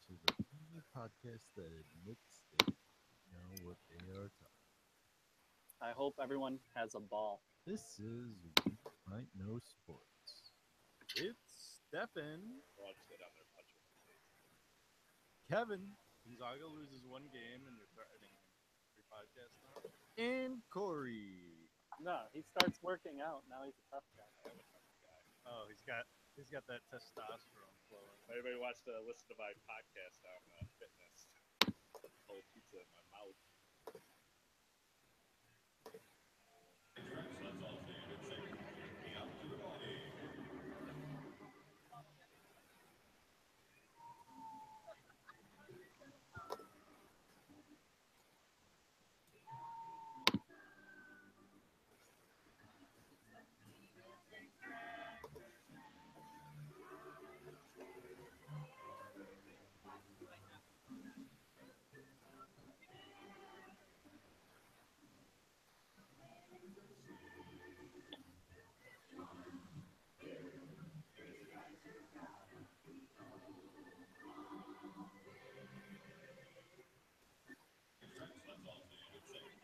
to the only podcast that admits they don't know what they are talking. I hope everyone has a ball. This is We Might Know Sports. It's Stefan, Watch it on their punch. Kevin, Gonzaga loses one game and you're threatening him every podcast now. and Corey. No, he starts working out. Now he's a tough guy. I am a tough guy. Oh, he's got that testosterone flowing. Everybody wants to listen to my podcast on fitness. Cold pizza in my mouth.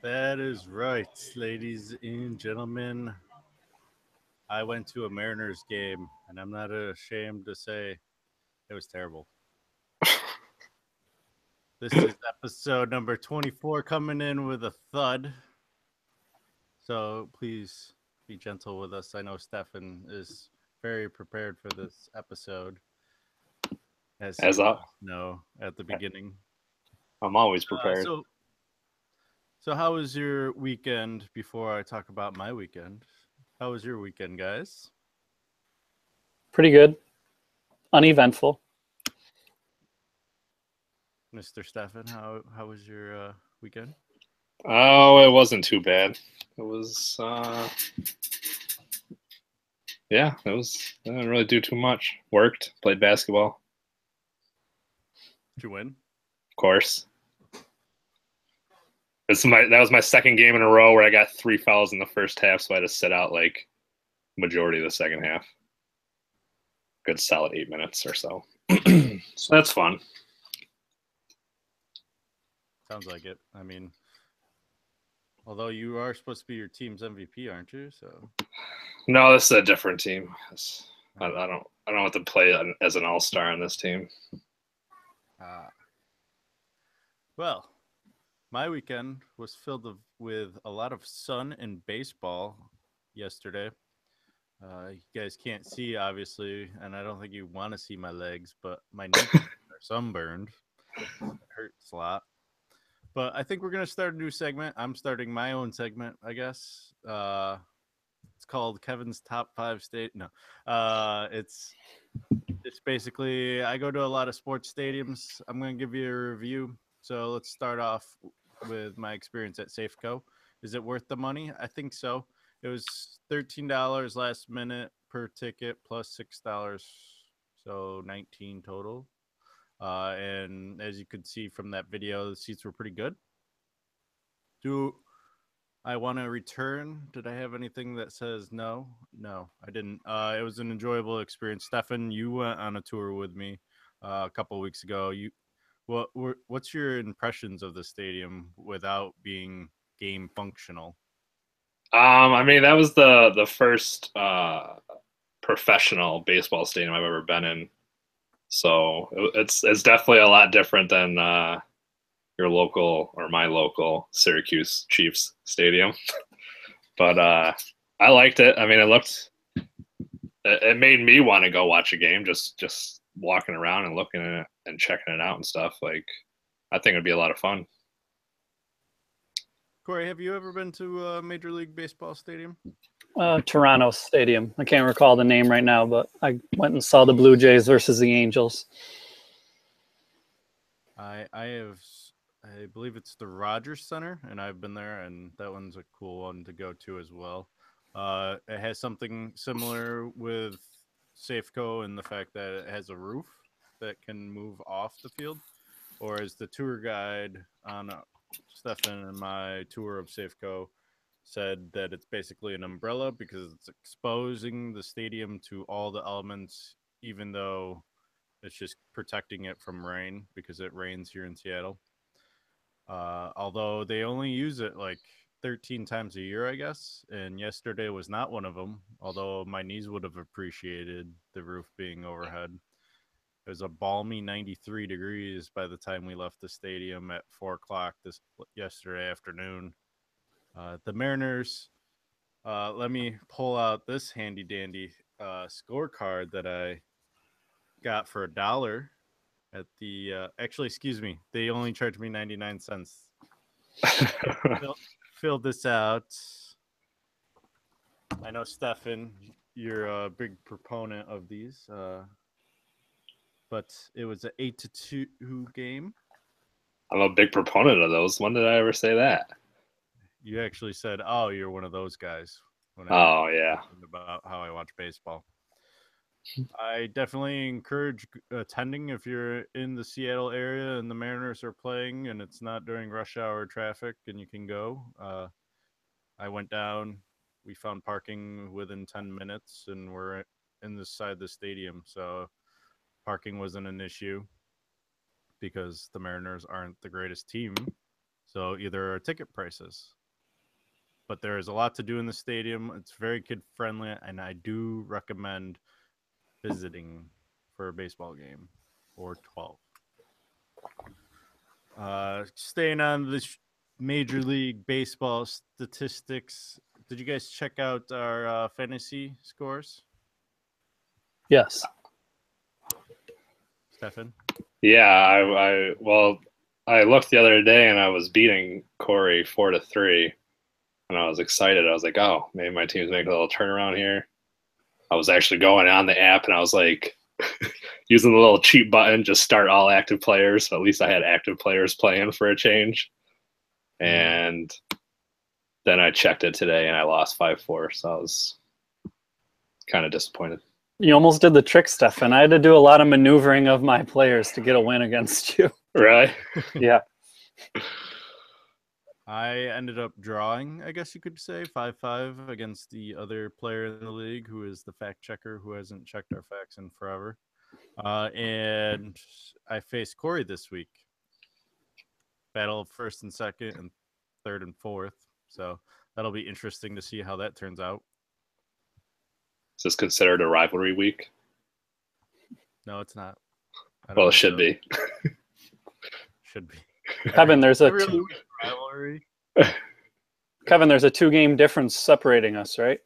That is right, ladies and gentlemen. I went to a Mariners game, and I'm not ashamed to say it was terrible. This is episode number 24 coming in with a thud. So please be gentle with us. I know Stefan is very prepared for this episode. As As you up. know at the beginning. I'm always prepared. So how was your weekend before I talk about my weekend? How was your weekend, guys? Pretty good. Uneventful. Mr. Stefan, how was your weekend? Oh, it wasn't too bad. It was, I didn't really do too much. Worked, played basketball, Did you win? of course. That was my second game in a row where I got 3 fouls in the first half, so I had to sit out like majority of the second half. Good solid 8 minutes or so. So that's fun. Sounds like it. I mean, although you are supposed to be your team's MVP, aren't you? So No, this is a different team. I don't have to play as an all-star on this team. Well, my weekend was filled with a lot of sun and baseball yesterday. You guys can't see, obviously, and I don't think you want to see my legs, but my knees are sunburned. It hurts a lot. But I think we're going to start a new segment. I'm starting my own segment, I guess. It's called Kevin's Top 5 State. No, it's basically I go to a lot of sports stadiums. I'm going to give you a review. So let's start off with my experience at Safeco. Is it worth the money? I think so. It was $13 last minute per ticket plus $6, so 19 total. And as you could see from that video, the seats were pretty good. Do I want to return? Did I have anything that says no? No, I didn't. It was an enjoyable experience. Stefan, you went on a tour with me a couple of weeks ago. What's your impressions of the stadium without being game functional? I mean, that was the first professional baseball stadium I've ever been in. So it's definitely a lot different than your local or my local Syracuse Chiefs stadium. But I liked it. I mean, it made me want to go watch a game. Just walking around and looking at it and checking it out and stuff. Like, I think it'd be a lot of fun. Corey, have you ever been to a Major League Baseball stadium? Toronto Stadium. I can't recall the name right now, but I went and saw the Blue Jays versus the Angels. I believe it's the Rogers Center, and I've been there, and that one's a cool one to go to as well. It has something similar with Safeco in the fact that it has a roof that can move off the field, or as the tour guide on Stefan and my tour of Safeco said, that it's basically an umbrella because it's exposing the stadium to all the elements, even though It's just protecting it from rain because it rains here in Seattle. Although they only use it like 13 times a year, I guess. And yesterday was not one of them, although my knees would have appreciated the roof being overhead. It was a balmy 93 degrees by the time we left the stadium at 4 o'clock yesterday afternoon. The Mariners, let me pull out this handy dandy scorecard that I got for $1 at the actually, excuse me, they only charged me 99 cents. Filled this out. I know, Stefan, you're a big proponent of these, but it was an 8-2 game. I'm a big proponent of those. When did I ever say that? You actually said, "Oh, you're one of those guys." When Oh yeah, about how I watch baseball. I definitely encourage attending if you're in the Seattle area and the Mariners are playing and it's not during rush hour traffic and you can go. I went down. We found parking within 10 minutes and we're in the side of the stadium. So parking wasn't an issue because the Mariners aren't the greatest team. So either are ticket prices. But there is a lot to do in the stadium. It's very kid friendly, and I do recommend visiting for a baseball game or 12. Staying on the Major League Baseball statistics, did you guys check out our fantasy scores? Yes. Stefan? Yeah. I looked the other day and I was beating Corey 4-3. And I was excited. I was like, oh, maybe my team's making a little turnaround here. I was actually going on the app and I was like using the little cheat button, just start all active players. So at least I had active players playing for a change. And then I checked it today and I lost 5-4. So I was kind of disappointed. You almost did the trick, Stefan. I had to do a lot of maneuvering of my players to get a win against you. Right? Yeah. I ended up drawing, I guess you could say, 5-5 against the other player in the league who is the fact checker who hasn't checked our facts in forever. And I faced Corey this week. Battle of first and second and third and fourth. So that'll be interesting to see how that turns out. Is this considered a rivalry week? No, it's not. Well, it should be. Should be. Kevin, there's a rivalry. Kevin, there's a 2-game difference separating us, right?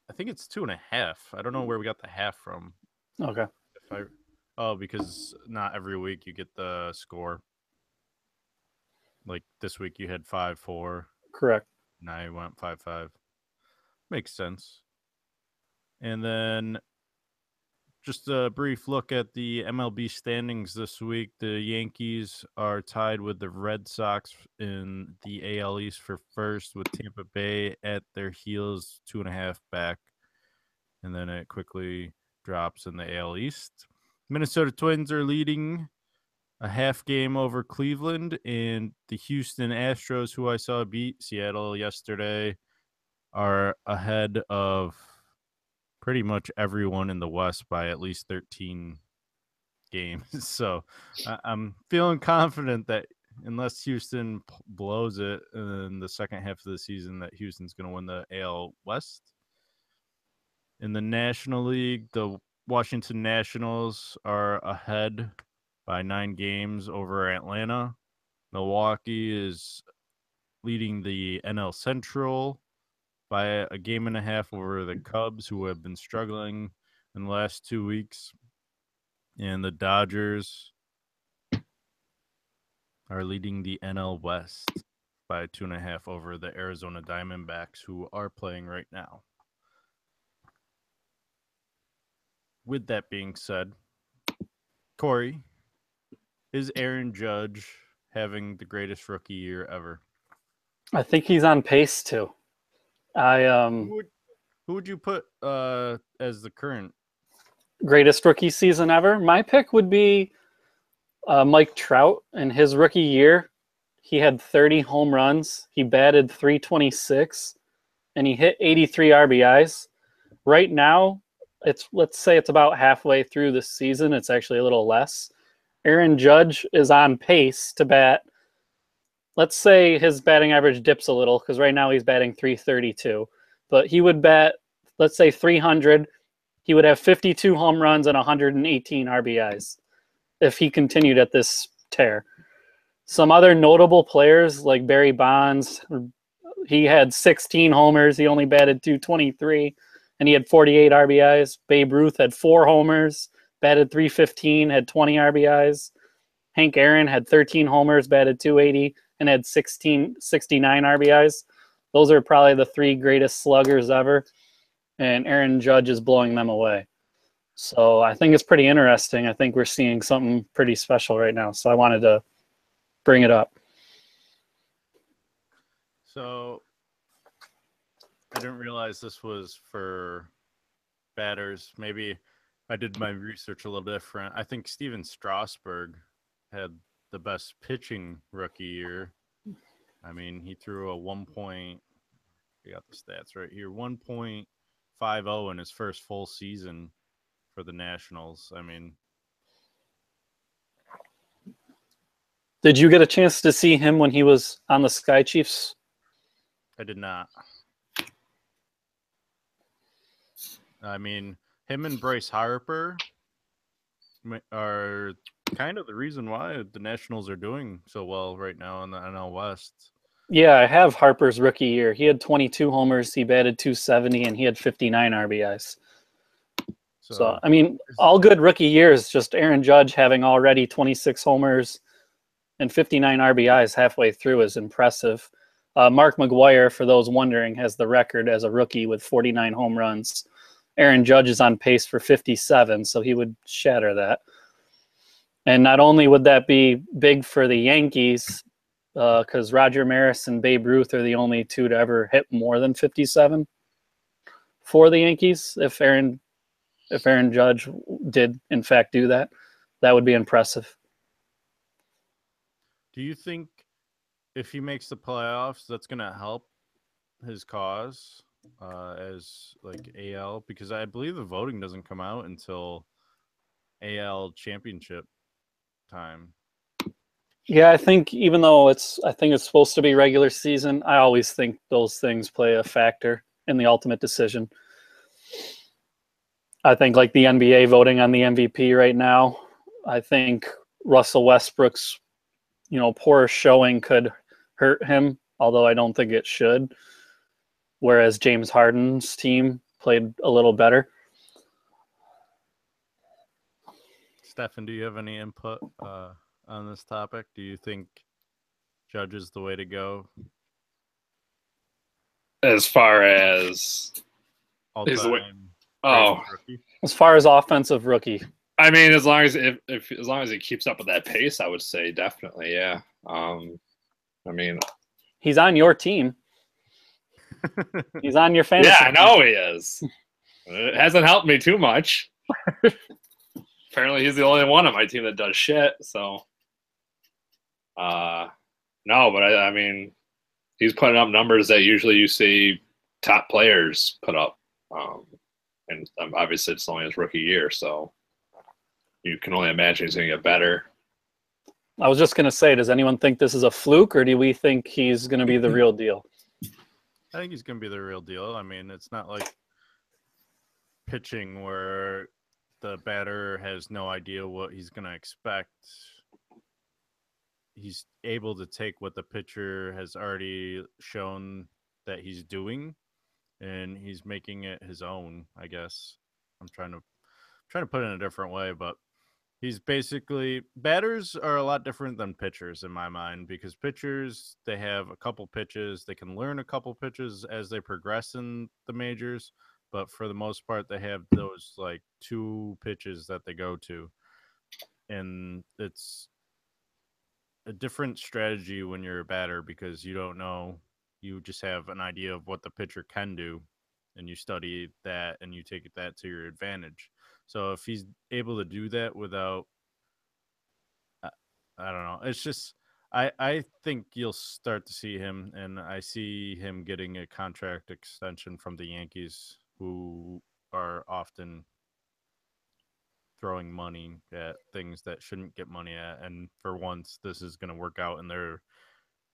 I think it's 2.5. I don't know where we got the half from. Okay. Because not every week you get the score. Like this week you had 5-4. Correct. Now you went 5-5. Makes sense. And then just a brief look at the MLB standings this week. The Yankees are tied with the Red Sox in the AL East for first, with Tampa Bay at their heels, 2.5 back. And then it quickly drops in the AL East. Minnesota Twins are leading a half game over Cleveland, and the Houston Astros, who I saw beat Seattle yesterday, are ahead of pretty much everyone in the West by at least 13 games. So I'm feeling confident that unless Houston blows it in the second half of the season, that Houston's going to win the AL West. In the National League, the Washington Nationals are ahead by 9 games over Atlanta. Milwaukee is leading the NL Central by a game and a half over the Cubs, who have been struggling in the last 2 weeks. And the Dodgers are leading the NL West by 2.5 over the Arizona Diamondbacks, who are playing right now. With that being said, Corey, is Aaron Judge having the greatest rookie year ever? I think he's on pace to. Who would you put as the current greatest rookie season ever? My pick would be Mike Trout. In his rookie year, he had 30 home runs. He batted .326, and he hit 83 RBIs. Right now, let's say it's about halfway through the season. It's actually a little less. Aaron Judge is on pace to bat. Let's say his batting average dips a little because right now he's batting 332, but he would bat, let's say 300. He would have 52 home runs and 118 RBIs if he continued at this tear. Some other notable players like Barry Bonds, he had 16 homers. He only batted 223, and he had 48 RBIs. Babe Ruth had 4 homers, batted 315, had 20 RBIs. Hank Aaron had 13 homers, batted 280, and had 69 RBIs. Those are probably the 3 greatest sluggers ever, and Aaron Judge is blowing them away. So I think it's pretty interesting. I think we're seeing something pretty special right now. So I wanted to bring it up. So I didn't realize this was for batters. Maybe I did my research a little different. I think Steven Strasburg had the best pitching rookie year. I mean, he threw a 1 point. We got the stats right here. 1.50 in his first full season for the Nationals. I mean, did you get a chance to see him when he was on the Sky Chiefs? I did not. I mean, him and Bryce Harper are kind of the reason why the Nationals are doing so well right now in the NL West. Yeah, I have Harper's rookie year. He had 22 homers, he batted 270, and he had 59 RBIs. So I mean, all good rookie years, just Aaron Judge having already 26 homers and 59 RBIs halfway through is impressive. Mark McGwire, for those wondering, has the record as a rookie with 49 home runs. Aaron Judge is on pace for 57, so he would shatter that. And not only would that be big for the Yankees, because Roger Maris and Babe Ruth are the only 2 to ever hit more than 57 for the Yankees. If Aaron Judge did, in fact, do that, that would be impressive. Do you think if he makes the playoffs, that's going to help his cause as like AL? Because I believe the voting doesn't come out until AL championship time. Yeah, I think even though it's supposed to be regular season, I always think those things play a factor in the ultimate decision. I think like the NBA voting on the MVP right now, I think Russell Westbrook's, poor showing could hurt him, although I don't think it should. Whereas James Harden's team played a little better. Stefan, do you have any input on this topic? Do you think Judge is the way to go? As far as as far as offensive rookie. I mean, as long as he keeps up with that pace, I would say definitely, yeah. I mean, he's on your team. He's on your fantasy. Yeah, I know he is. It hasn't helped me too much. Apparently, he's the only one on my team that does shit. So, no, but I mean, he's putting up numbers that usually you see top players put up, and obviously it's only his rookie year, so you can only imagine he's going to get better. I was just going to say, does anyone think this is a fluke, or do we think he's going to be the real deal? I think he's going to be the real deal. I mean, it's not like pitching where the batter has no idea what he's going to expect. He's able to take what the pitcher has already shown that he's doing, and he's making it his own, I guess. I'm trying to put it in a different way, but he's basically, batters are a lot different than pitchers in my mind, because pitchers, they have a couple pitches, they can learn a couple pitches as they progress in the majors, but for the most part, they have those like 2 pitches that they go to, and it's a different strategy when you're a batter because you don't know, you just have an idea of what the pitcher can do, and you study that and you take that to your advantage. So if he's able to do that without, I don't know. It's just, I think you'll start to see him, and I see him getting a contract extension from the Yankees, who are often throwing money at things that shouldn't get money at. And for once, this is going to work out in their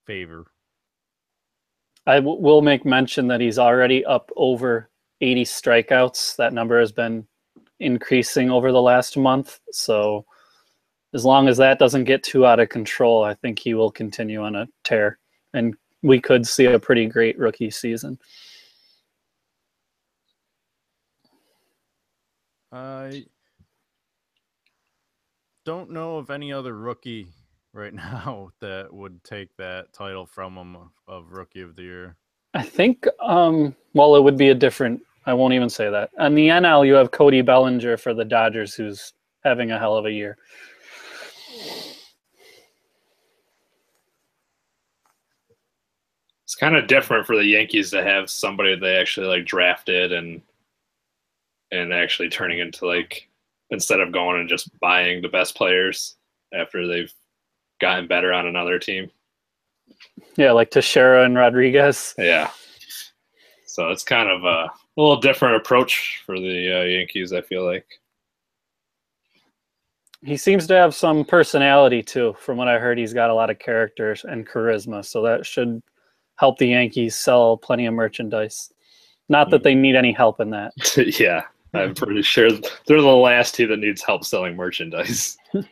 favor. I will make mention that he's already up over 80 strikeouts. That number has been increasing over the last month. So as long as that doesn't get too out of control, I think he will continue on a tear. And we could see a pretty great rookie season. I don't know of any other rookie right now that would take that title from him of Rookie of the Year. I think, well, it would be a different, I won't even say that. On the NL, you have Cody Bellinger for the Dodgers, who's having a hell of a year. It's kind of different for the Yankees to have somebody they actually like drafted and actually turning into like, instead of going and just buying the best players after they've gotten better on another team. Yeah, like Teixeira and Rodriguez. Yeah. So it's kind of a little different approach for the Yankees, I feel like. He seems to have some personality too. From what I heard, he's got a lot of character and charisma, so that should help the Yankees sell plenty of merchandise. Not that they need any help in that. Yeah, I'm pretty sure they're the last team that needs help selling merchandise. Just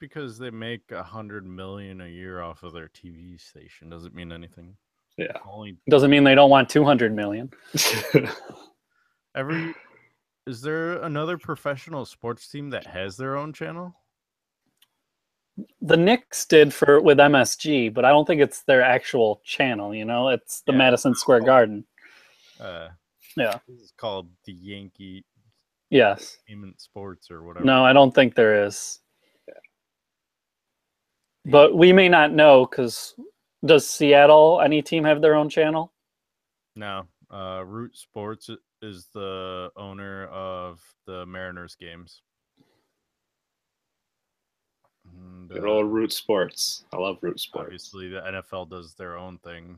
because they make $100 million a year off of their TV station doesn't mean anything. Yeah. Doesn't mean they don't want 200 million. Is there another professional sports team that has their own channel? The Knicks did with MSG, but I don't think it's their actual channel. You know, it's the Madison Square Garden. Yeah, this is called the Yankee. Yes. Entertainment Sports or whatever. No, I don't think there is. Yeah. But we may not know, because does Seattle, any team, have their own channel? No. Root Sports is the owner of the Mariners games. And, good old Root Sports. I love Root Sports. Obviously, the NFL does their own thing.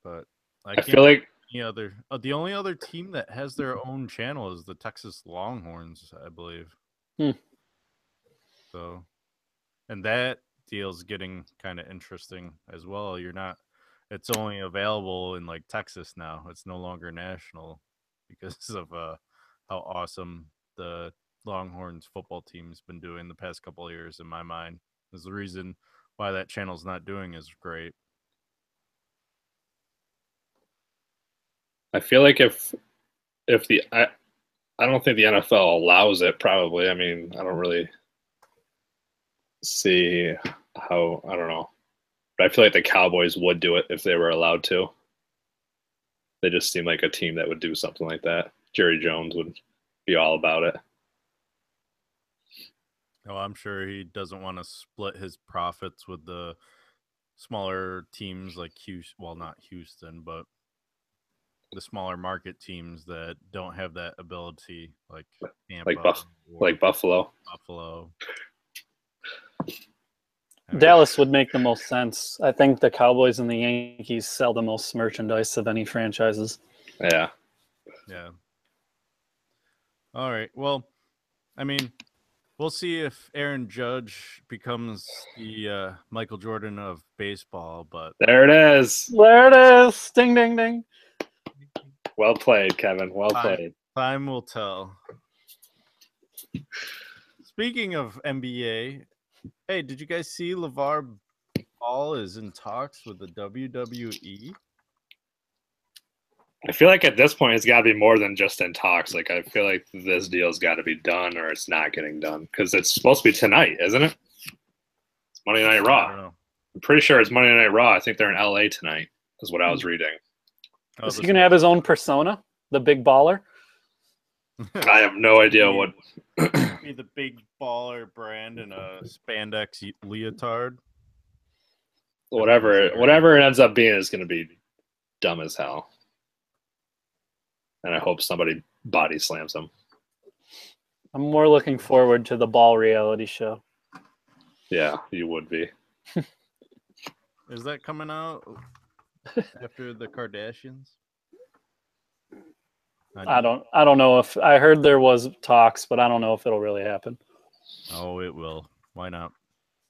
But I feel like the only other team that has their own channel is the Texas Longhorns, I believe. So, and that deal's getting kind of interesting as well. It's only available in like Texas now. It's no longer national because of how awesome the Longhorns football team's been doing the past couple of years. In my mind, is the reason why that channel's not doing as great. I feel like if I don't think the NFL allows it, probably. I mean, I don't really see how, I don't know. But I feel like the Cowboys would do it if they were allowed to. They just seem like a team that would do something like that. Jerry Jones would be all about it. Oh, I'm sure he doesn't want to split his profits with the smaller teams like Houston. Well, not Houston, but the smaller market teams that don't have that ability, like Tampa, like Buffalo. Dallas would make the most sense. I think the Cowboys and the Yankees sell the most merchandise of any franchises. Yeah. All right. Well, I mean, we'll see if Aaron Judge becomes the Michael Jordan of baseball, but there it is. There it is. Ding, ding, ding. Well played, Kevin. Well played. Time will tell. Speaking of NBA, hey, did you guys see LeVar Ball is in talks with the WWE? I feel like at this point it's got to be more than just in talks. Like, I feel like this deal's got to be done or it's not getting done because it's supposed to be tonight, isn't it? It's Monday Night Raw. I don't know. I'm pretty sure it's Monday Night Raw. I think they're in LA tonight is what I was reading. Is he going to have his own persona, the big baller? I have no idea what. Be the big baller brand in a spandex leotard. Whatever it ends up being is going to be dumb as hell. And I hope somebody body slams him. I'm more looking forward to the Ball reality show. Yeah, you would be. Is that coming out after the Kardashians? I don't know if I heard there was talks, but I don't know if it'll really happen. Oh, it will. Why not?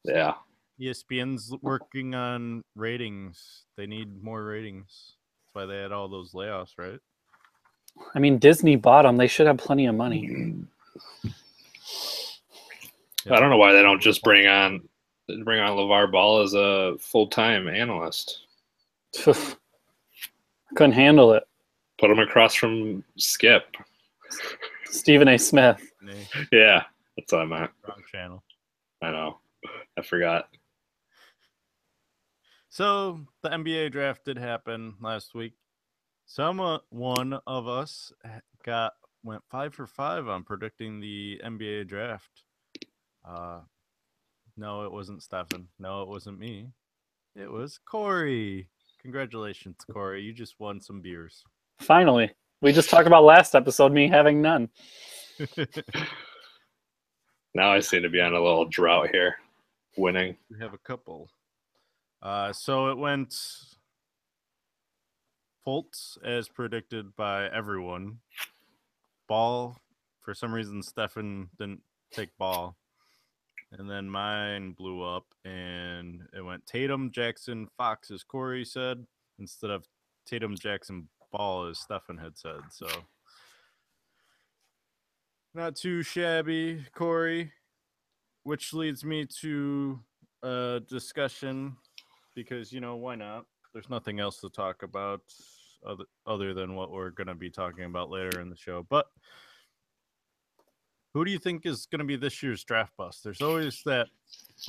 Yeah. ESPN's working on ratings. They need more ratings. That's why they had all those layoffs, right? I mean, Disney bought them. They should have plenty of money. I don't know why they don't just bring on LeVar Ball as a full-time analyst. Couldn't handle it. Put him across from Skip. Stephen A. Smith. Yeah, that's what I meant. Wrong channel. I know. I forgot. So the NBA draft did happen last week. One of us went 5 for 5 on predicting the NBA draft. No, it wasn't Stefan. No, it wasn't me. It was Corey. Congratulations, Corey. You just won some beers. Finally. We just talked about last episode, me having none. Now I seem to be on a little drought here, winning. We have a couple. So it went Fultz as predicted by everyone. Ball, for some reason, Stefan didn't take Ball. And then mine blew up, and it went Tatum, Jackson, Fox, as Corey said, instead of Tatum, Jackson, Ball, as Stefan had said. So not too shabby, Corey, which leads me to a discussion because, why not? There's nothing else to talk about other than what we're going to be talking about later in the show. But who do you think is going to be this year's draft bust? There's always that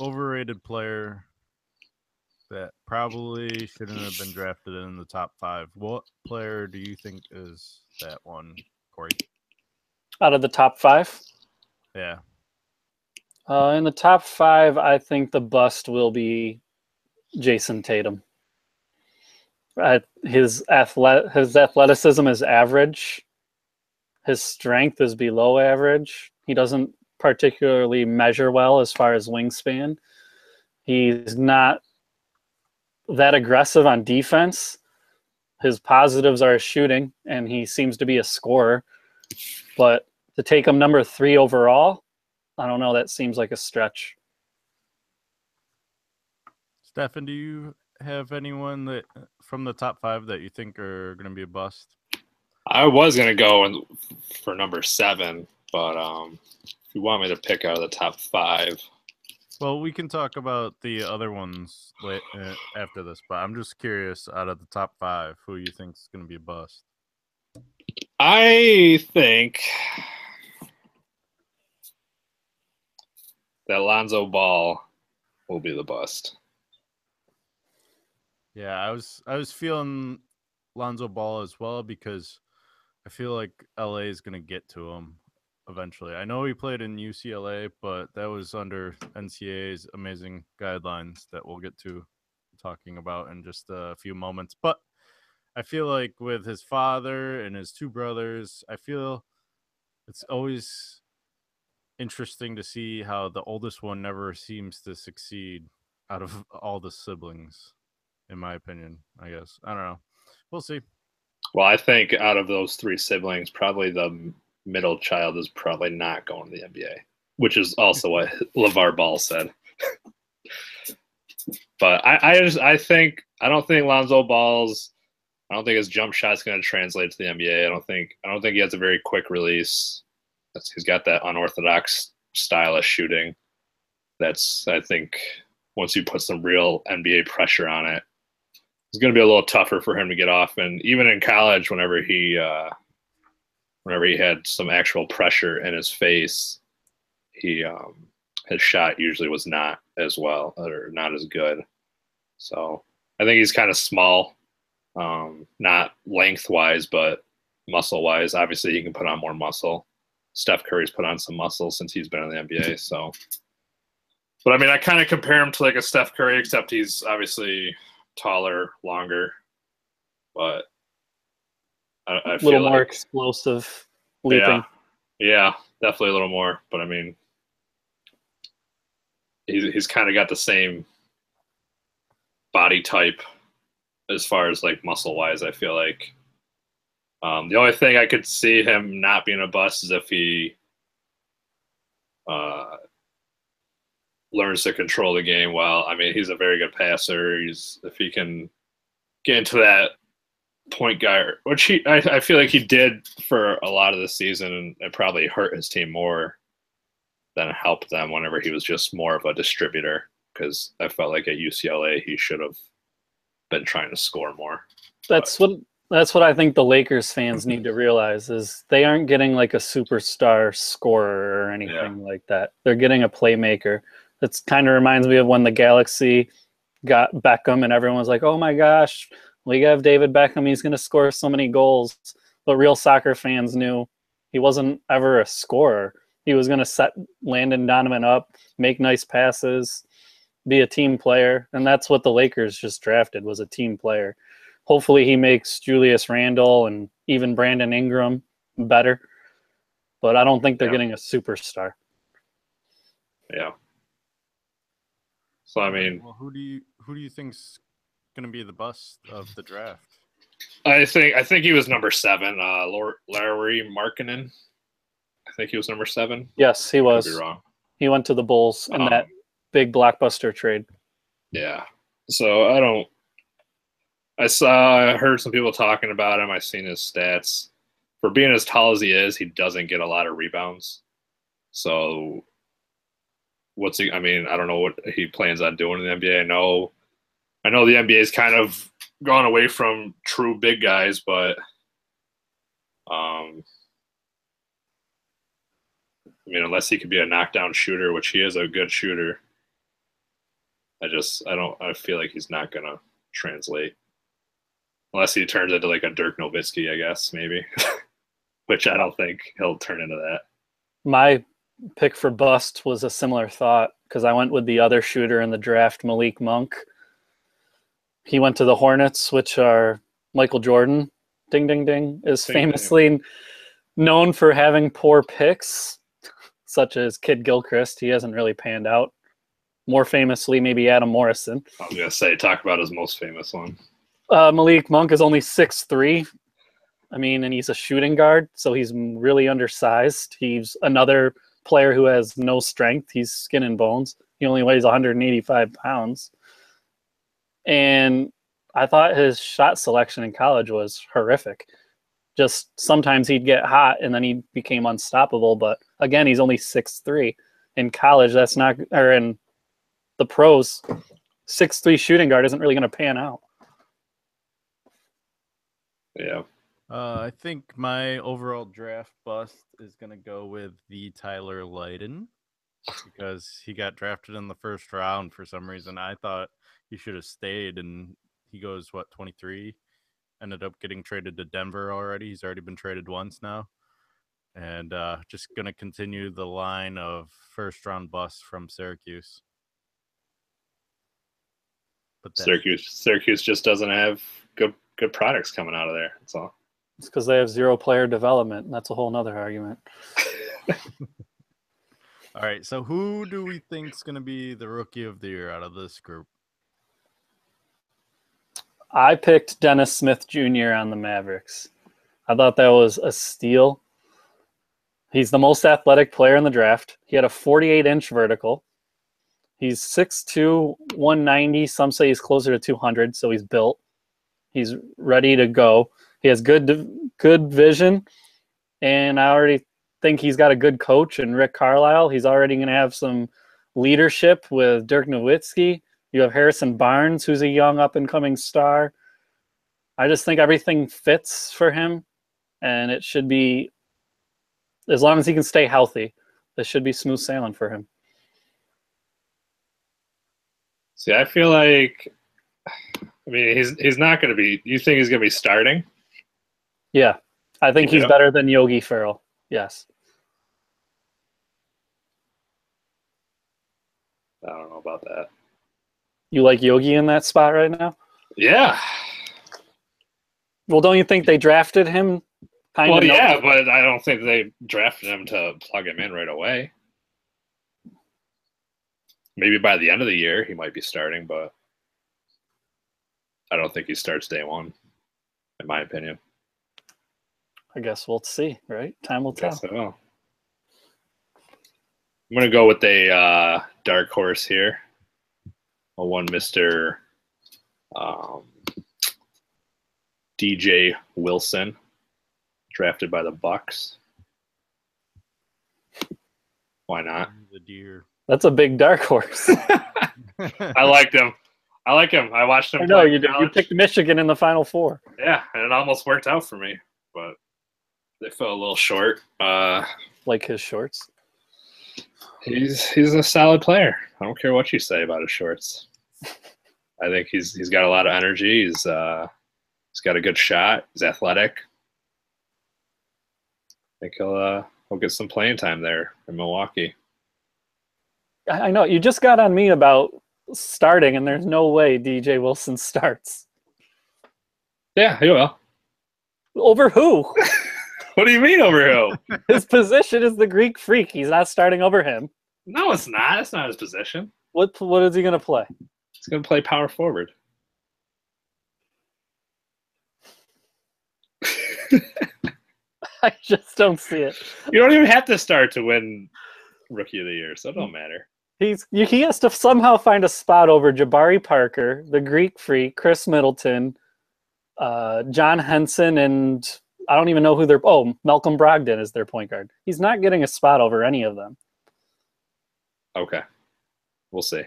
overrated player that probably shouldn't have been drafted in the top 5. What player do you think is that one, Corey? Out of the top 5? Yeah. In the top 5, I think the bust will be Jason Tatum. His athleticism is average. His strength is below average. He doesn't particularly measure well as far as wingspan. He's not that aggressive on defense. His positives are his shooting, and he seems to be a scorer. But to take him number 3 overall, I don't know. That seems like a stretch. Stefan, do you have anyone that from the top 5 that you think are going to be a bust? I was going to go for number 7, but if you want me to pick out of the top 5. Well, we can talk about the other ones after this, but I'm just curious, out of the top 5, who you think is going to be a bust? I think that Lonzo Ball will be the bust. Yeah, I was feeling Lonzo Ball as well because I feel like LA is going to get to him eventually. I know he played in UCLA, but that was under NCAA's amazing guidelines that we'll get to talking about in just a few moments. But I feel like with his father and his 2 brothers, I feel it's always interesting to see how the oldest one never seems to succeed out of all the siblings, in my opinion, I guess. I don't know. We'll see. Well, I think out of those 3 siblings, probably the middle child is probably not going to the NBA, which is also what LeVar Ball said. But I don't think Lonzo Ball's. I don't think his jump shot's going to translate to the NBA. I don't think he has a very quick release. He's got that unorthodox style of shooting. I think once you put some real NBA pressure on it, it's going to be a little tougher for him to get off. And even in college, whenever he had some actual pressure in his face, his shot usually was not as well or not as good. So I think he's kind of small, not lengthwise, but muscle-wise. Obviously, he can put on more muscle. Steph Curry's put on some muscle since he's been in the NBA. So, but I mean, I kind of compare him to like a Steph Curry, except he's obviously taller, longer, but I feel a little more like, explosive leaping. Yeah, definitely a little more. But I mean, he's kind of got the same body type as far as like muscle wise. I feel like The only thing I could see him not being a bust is if he learns to control the game well. I mean, he's a very good passer. If he can get into that point guard, which I feel like he did for a lot of the season, and it probably hurt his team more than helped them whenever he was just more of a distributor, because I felt like at UCLA he should have been trying to score more. That's what I think the Lakers fans need to realize is they aren't getting like a superstar scorer or anything like that. They're getting a playmaker. That's kind of reminds me of when the Galaxy got Beckham and everyone was like, oh my gosh, we have David Beckham. He's going to score so many goals. But real soccer fans knew he wasn't ever a scorer. He was going to set Landon Donovan up, make nice passes, be a team player. And that's what the Lakers just drafted, was a team player. Hopefully he makes Julius Randle and even Brandon Ingram better. But I don't think they're getting a superstar. Yeah. So I mean, well, who do you think's going to be the bust of the draft? I think he was number 7. Larry Markkinen. I think he was number 7. Yes, he was. Could be wrong. He went to the Bulls in that big blockbuster trade. Yeah. So I heard some people talking about him. I've seen his stats. For being as tall as he is, he doesn't get a lot of rebounds. So I don't know what he plans on doing in the NBA. I know the NBA's kind of gone away from true big guys, but unless he could be a knockdown shooter, which he is a good shooter, I feel like he's not gonna translate. Unless he turns into like a Dirk Nowitzki, I guess, maybe. Which I don't think he'll turn into that. My pick for bust was a similar thought, because I went with the other shooter in the draft, Malik Monk. He went to the Hornets, which are Michael Jordan, ding, ding, ding, is famously known for having poor picks, such as Kid Gilchrist. He hasn't really panned out. More famously, maybe Adam Morrison. I was going to say, talk about his most famous one. Malik Monk is only 6'3". And he's a shooting guard, so he's really undersized. He's another player who has no strength. He's skin and bones. He only weighs 185 pounds. And I thought his shot selection in college was horrific. Just sometimes he'd get hot and then he became unstoppable. But again, he's only 6'3". In college, that's not, or in the pros, 6'3" shooting guard isn't really going to pan out. Yeah. I think my overall draft bust is going to go with the Tyler Lydon, because he got drafted in the first round for some reason. I thought he should have stayed, and he goes, 23? Ended up getting traded to Denver already. He's already been traded once now. And just going to continue the line of first-round busts from Syracuse. But Syracuse just doesn't have good products coming out of there. That's all. It's because they have 0 player development, and that's a whole nother argument. All right, so who do we think is going to be the rookie of the year out of this group? I picked Dennis Smith Jr. on the Mavericks. I thought that was a steal. He's the most athletic player in the draft. He had a 48-inch vertical. He's 6'2", 190. Some say he's closer to 200, so he's built. He's ready to go. He has good vision, and I already think he's got a good coach in Rick Carlisle. He's already going to have some leadership with Dirk Nowitzki. You have Harrison Barnes, who's a young up-and-coming star. I just think everything fits for him, and it should be, as long as he can stay healthy, this should be smooth sailing for him. See, I feel like, he's not going to be, you think he's going to be starting? Yeah, I think he's better than Yogi Ferrell. Yes. I don't know about that. You like Yogi in that spot right now? Yeah. Well, don't you think they drafted him? Yeah, but I don't think they drafted him to plug him in right away. Maybe by the end of the year he might be starting, but I don't think he starts day one, in my opinion. I guess we'll see, right? Time will tell. Yes, I will. I'm going to go with a dark horse here. One Mr. DJ Wilson, drafted by the Bucks. Why not? The deer. That's a big dark horse. I liked him. I like him. I watched him. I know play you did. You college. picked Michigan in the Final Four. Yeah, and it almost worked out for me, but they fell a little short. Like his shorts. He's a solid player. I don't care what you say about his shorts. I think he's got a lot of energy. He's got a good shot. He's athletic. I think he'll get some playing time there in Milwaukee. I know you just got on me about starting, and there's no way DJ Wilson starts. Yeah, he will. Over who? What do you mean over who? His position is the Greek Freak. He's not starting over him. No, it's not. It's not his position. What is he going to play? He's going to play power forward. I just don't see it. You don't even have to start to win Rookie of the Year, so it don't matter. He has to somehow find a spot over Jabari Parker, the Greek Freak, Chris Middleton, John Henson, and I don't even know who Malcolm Brogdon is their point guard. He's not getting a spot over any of them. Okay. We'll see.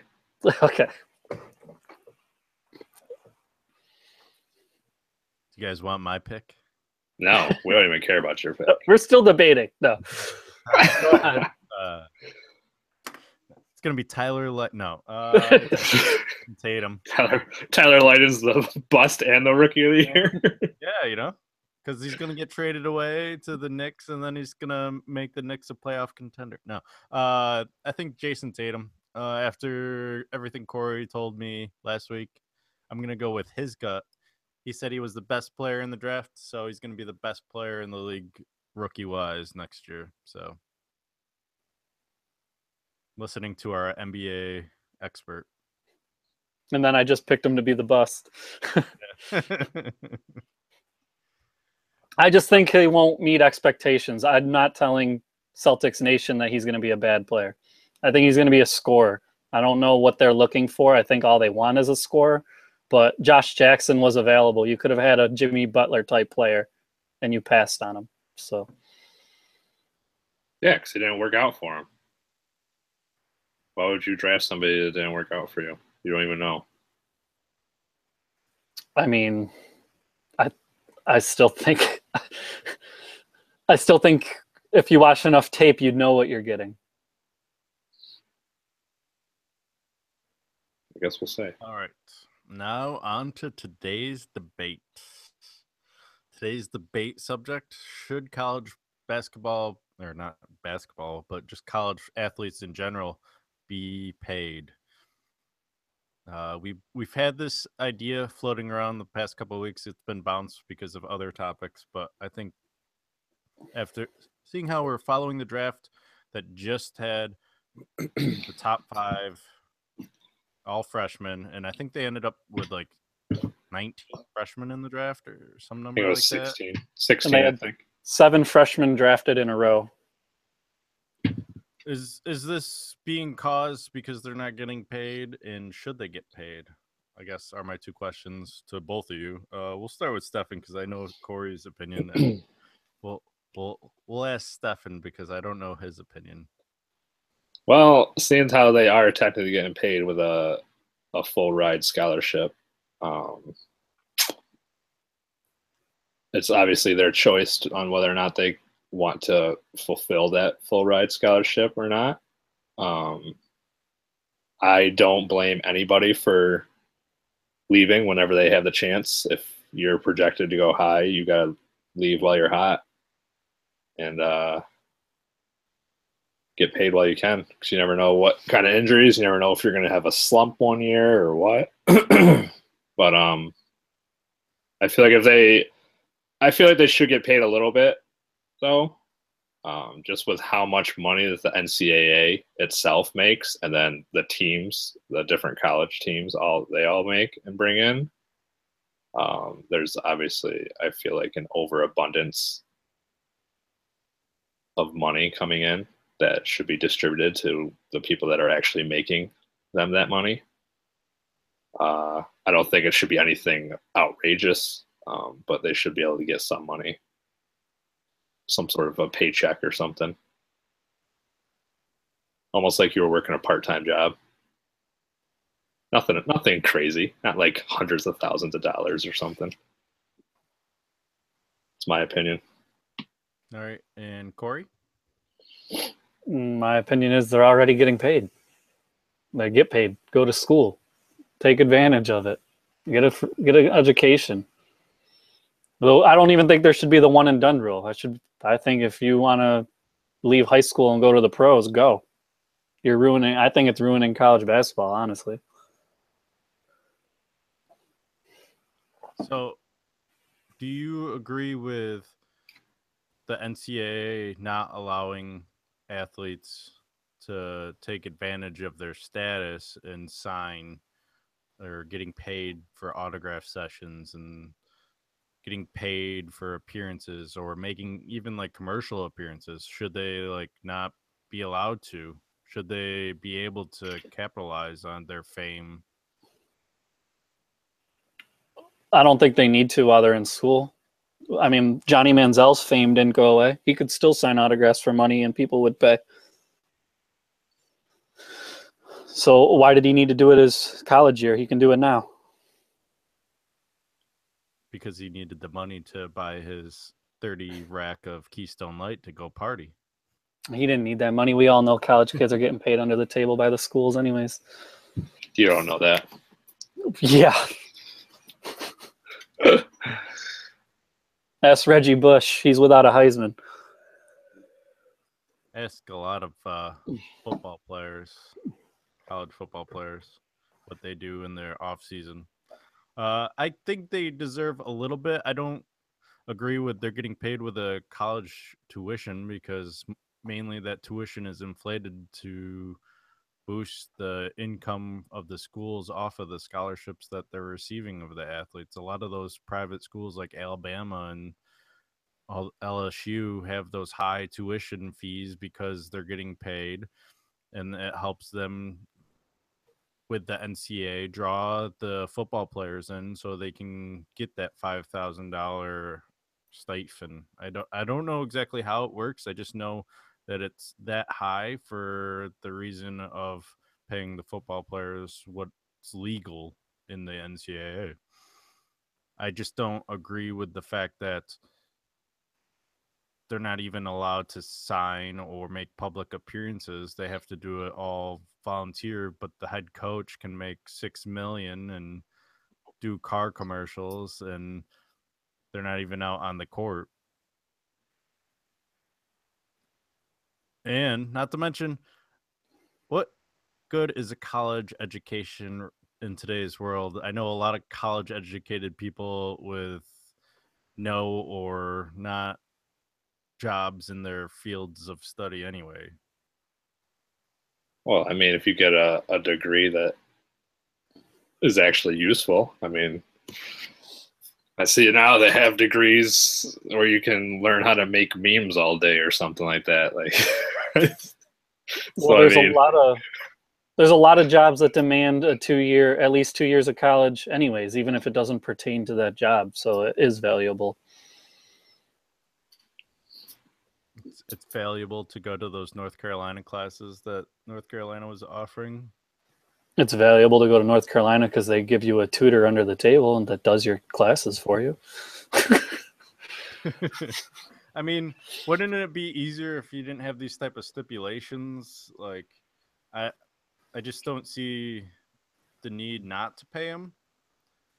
Okay. You guys want my pick? No, we don't even care about your pick. We're still debating. No. Go ahead. It's gonna be Tyler. Tatum. Tyler Lydon's the bust and the Rookie of the Year. Yeah, because he's gonna get traded away to the Knicks, and then he's gonna make the Knicks a playoff contender. No, I think Jason Tatum. After everything Corey told me last week, I'm gonna go with his gut. He said he was the best player in the draft, so he's gonna be the best player in the league rookie-wise next year. So, listening to our NBA expert. And then I just picked him to be the bust. I just think he won't meet expectations. I'm not telling Celtics Nation that he's going to be a bad player. I think he's going to be a scorer. I don't know what they're looking for. I think all they want is a scorer. But Josh Jackson was available. You could have had a Jimmy Butler type player, and you passed on him. So, yeah, because it didn't work out for him. Why would you draft somebody that didn't work out for you? You don't even know. I mean, I still think if you watch enough tape, you'd know what you're getting. I guess we'll say. All right. Now on to today's debate. Today's debate subject: should college basketball, or not basketball, but just college athletes in general, be paid? We've had this idea floating around the past couple of weeks. It's been bounced because of other topics, but I think after seeing how we're following the draft that just had the top 5 all freshmen, and I think they ended up with like 19 freshmen in the draft or some number I think it like was 16. that. 16, I think. 7 freshmen drafted in a row. Is this being caused because they're not getting paid, and should they get paid? I guess are my 2 questions to both of you. We'll start with Stefan because I know Corey's opinion. And we'll ask Stefan because I don't know his opinion. Well, seeing how they are technically getting paid with a full ride scholarship, it's obviously their choice on whether or not they want to fulfill that full ride scholarship or not. I don't blame anybody for leaving whenever they have the chance. If you're projected to go high, you got to leave while you're hot and get paid while you can, because you never know what kind of injuries. You never know if you're going to have a slump one year or what. But I feel like they should get paid a little bit, though, just with how much money that the NCAA itself makes, and then the teams, the different college teams, they all make and bring in. There's obviously, I feel like, an overabundance of money coming in that should be distributed to the people that are actually making them that money. I don't think it should be anything outrageous, but they should be able to get some money, some sort of a paycheck or something. Almost like you were working a part-time job. Nothing crazy, not like hundreds of thousands of dollars or something. It's my opinion. All right, and Corey? My opinion is they're already getting paid. They get paid. Go to school. Take advantage of it. Get an education. Though I don't even think there should be the one and done rule. I think if you want to leave high school and go to the pros, go. I think it's ruining college basketball, honestly. So, do you agree with the NCAA not allowing athletes to take advantage of their status and sign or getting paid for autograph sessions and getting paid for appearances or making even like commercial appearances? Should they like not be allowed to? Should they be able to capitalize on their fame? I don't think they need to while they're in school. I mean, Johnny Manziel's fame didn't go away. He could still sign autographs for money and people would pay. So why did he need to do it his college year? He can do it now. Because he needed the money to buy his 30 rack of Keystone Light to go party. He didn't need that money. We all know college kids are getting paid under the table by the schools anyways. You don't know that. Yeah. Ask Reggie Bush. He's without a Heisman. Ask a lot of football players, college football players, what they do in their off season. I think they deserve a little bit. I don't agree with they're getting paid with a college tuition because mainly that tuition is inflated to boost the income of the schools off of the scholarships that they're receiving of the athletes. A lot of those private schools like Alabama and LSU have those high tuition fees because they're getting paid, and it helps them with the NCAA draw the football players in so they can get that $5,000 stipend. I don't know exactly how it works. I just know that it's that high for the reason of paying the football players what's legal in the NCAA. I just don't agree with the fact that they're not even allowed to sign or make public appearances. They have to do it all volunteer, but the head coach can make $6 million and do car commercials, and they're not even out on the court. And not to mention, what good is a college education in today's world? I know a lot of college educated people with no or not jobs in their fields of study anyway. Well, I mean, if you get a degree that is actually useful, I mean, I see now they have degrees where you can learn how to make memes all day or something like that. Like, well, there's a lot of jobs that demand at least 2 years of college anyways, even if it doesn't pertain to that job. So it is valuable. It's valuable to go to those North Carolina classes that North Carolina was offering. It's valuable to go to North Carolina because they give you a tutor under the table and that does your classes for you. I mean, wouldn't it be easier if you didn't have these type of stipulations? Like, I just don't see the need not to pay them.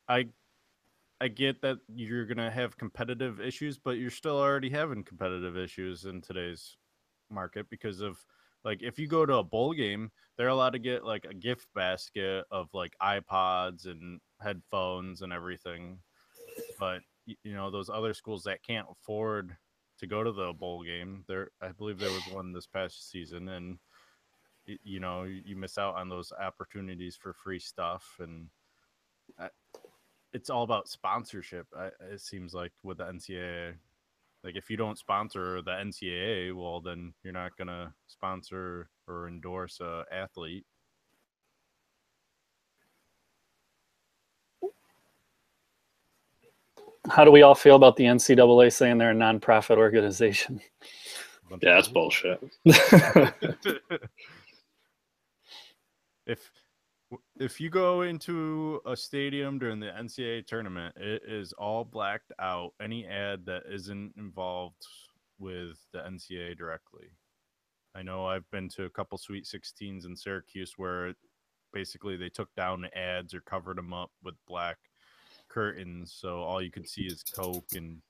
I get that you're going to have competitive issues, but you're still already having competitive issues in today's market because of, like, if you go to a bowl game, they're allowed to get like a gift basket of like iPods and headphones and everything. But, you know, those other schools that can't afford to go to the bowl game, I believe there was one this past season, and, you know, you miss out on those opportunities for free stuff. And it's all about sponsorship. It seems like with the NCAA. Like, if you don't sponsor the NCAA, well, then you're not going to sponsor or endorse a athlete. How do we all feel about the NCAA saying they're a nonprofit organization? Yeah, that's bullshit. If you go into a stadium during the NCAA tournament, it is all blacked out. Any ad that isn't involved with the NCAA directly. I know I've been to a couple Sweet 16s in Syracuse where basically they took down the ads or covered them up with black curtains, so all you could see is Coke and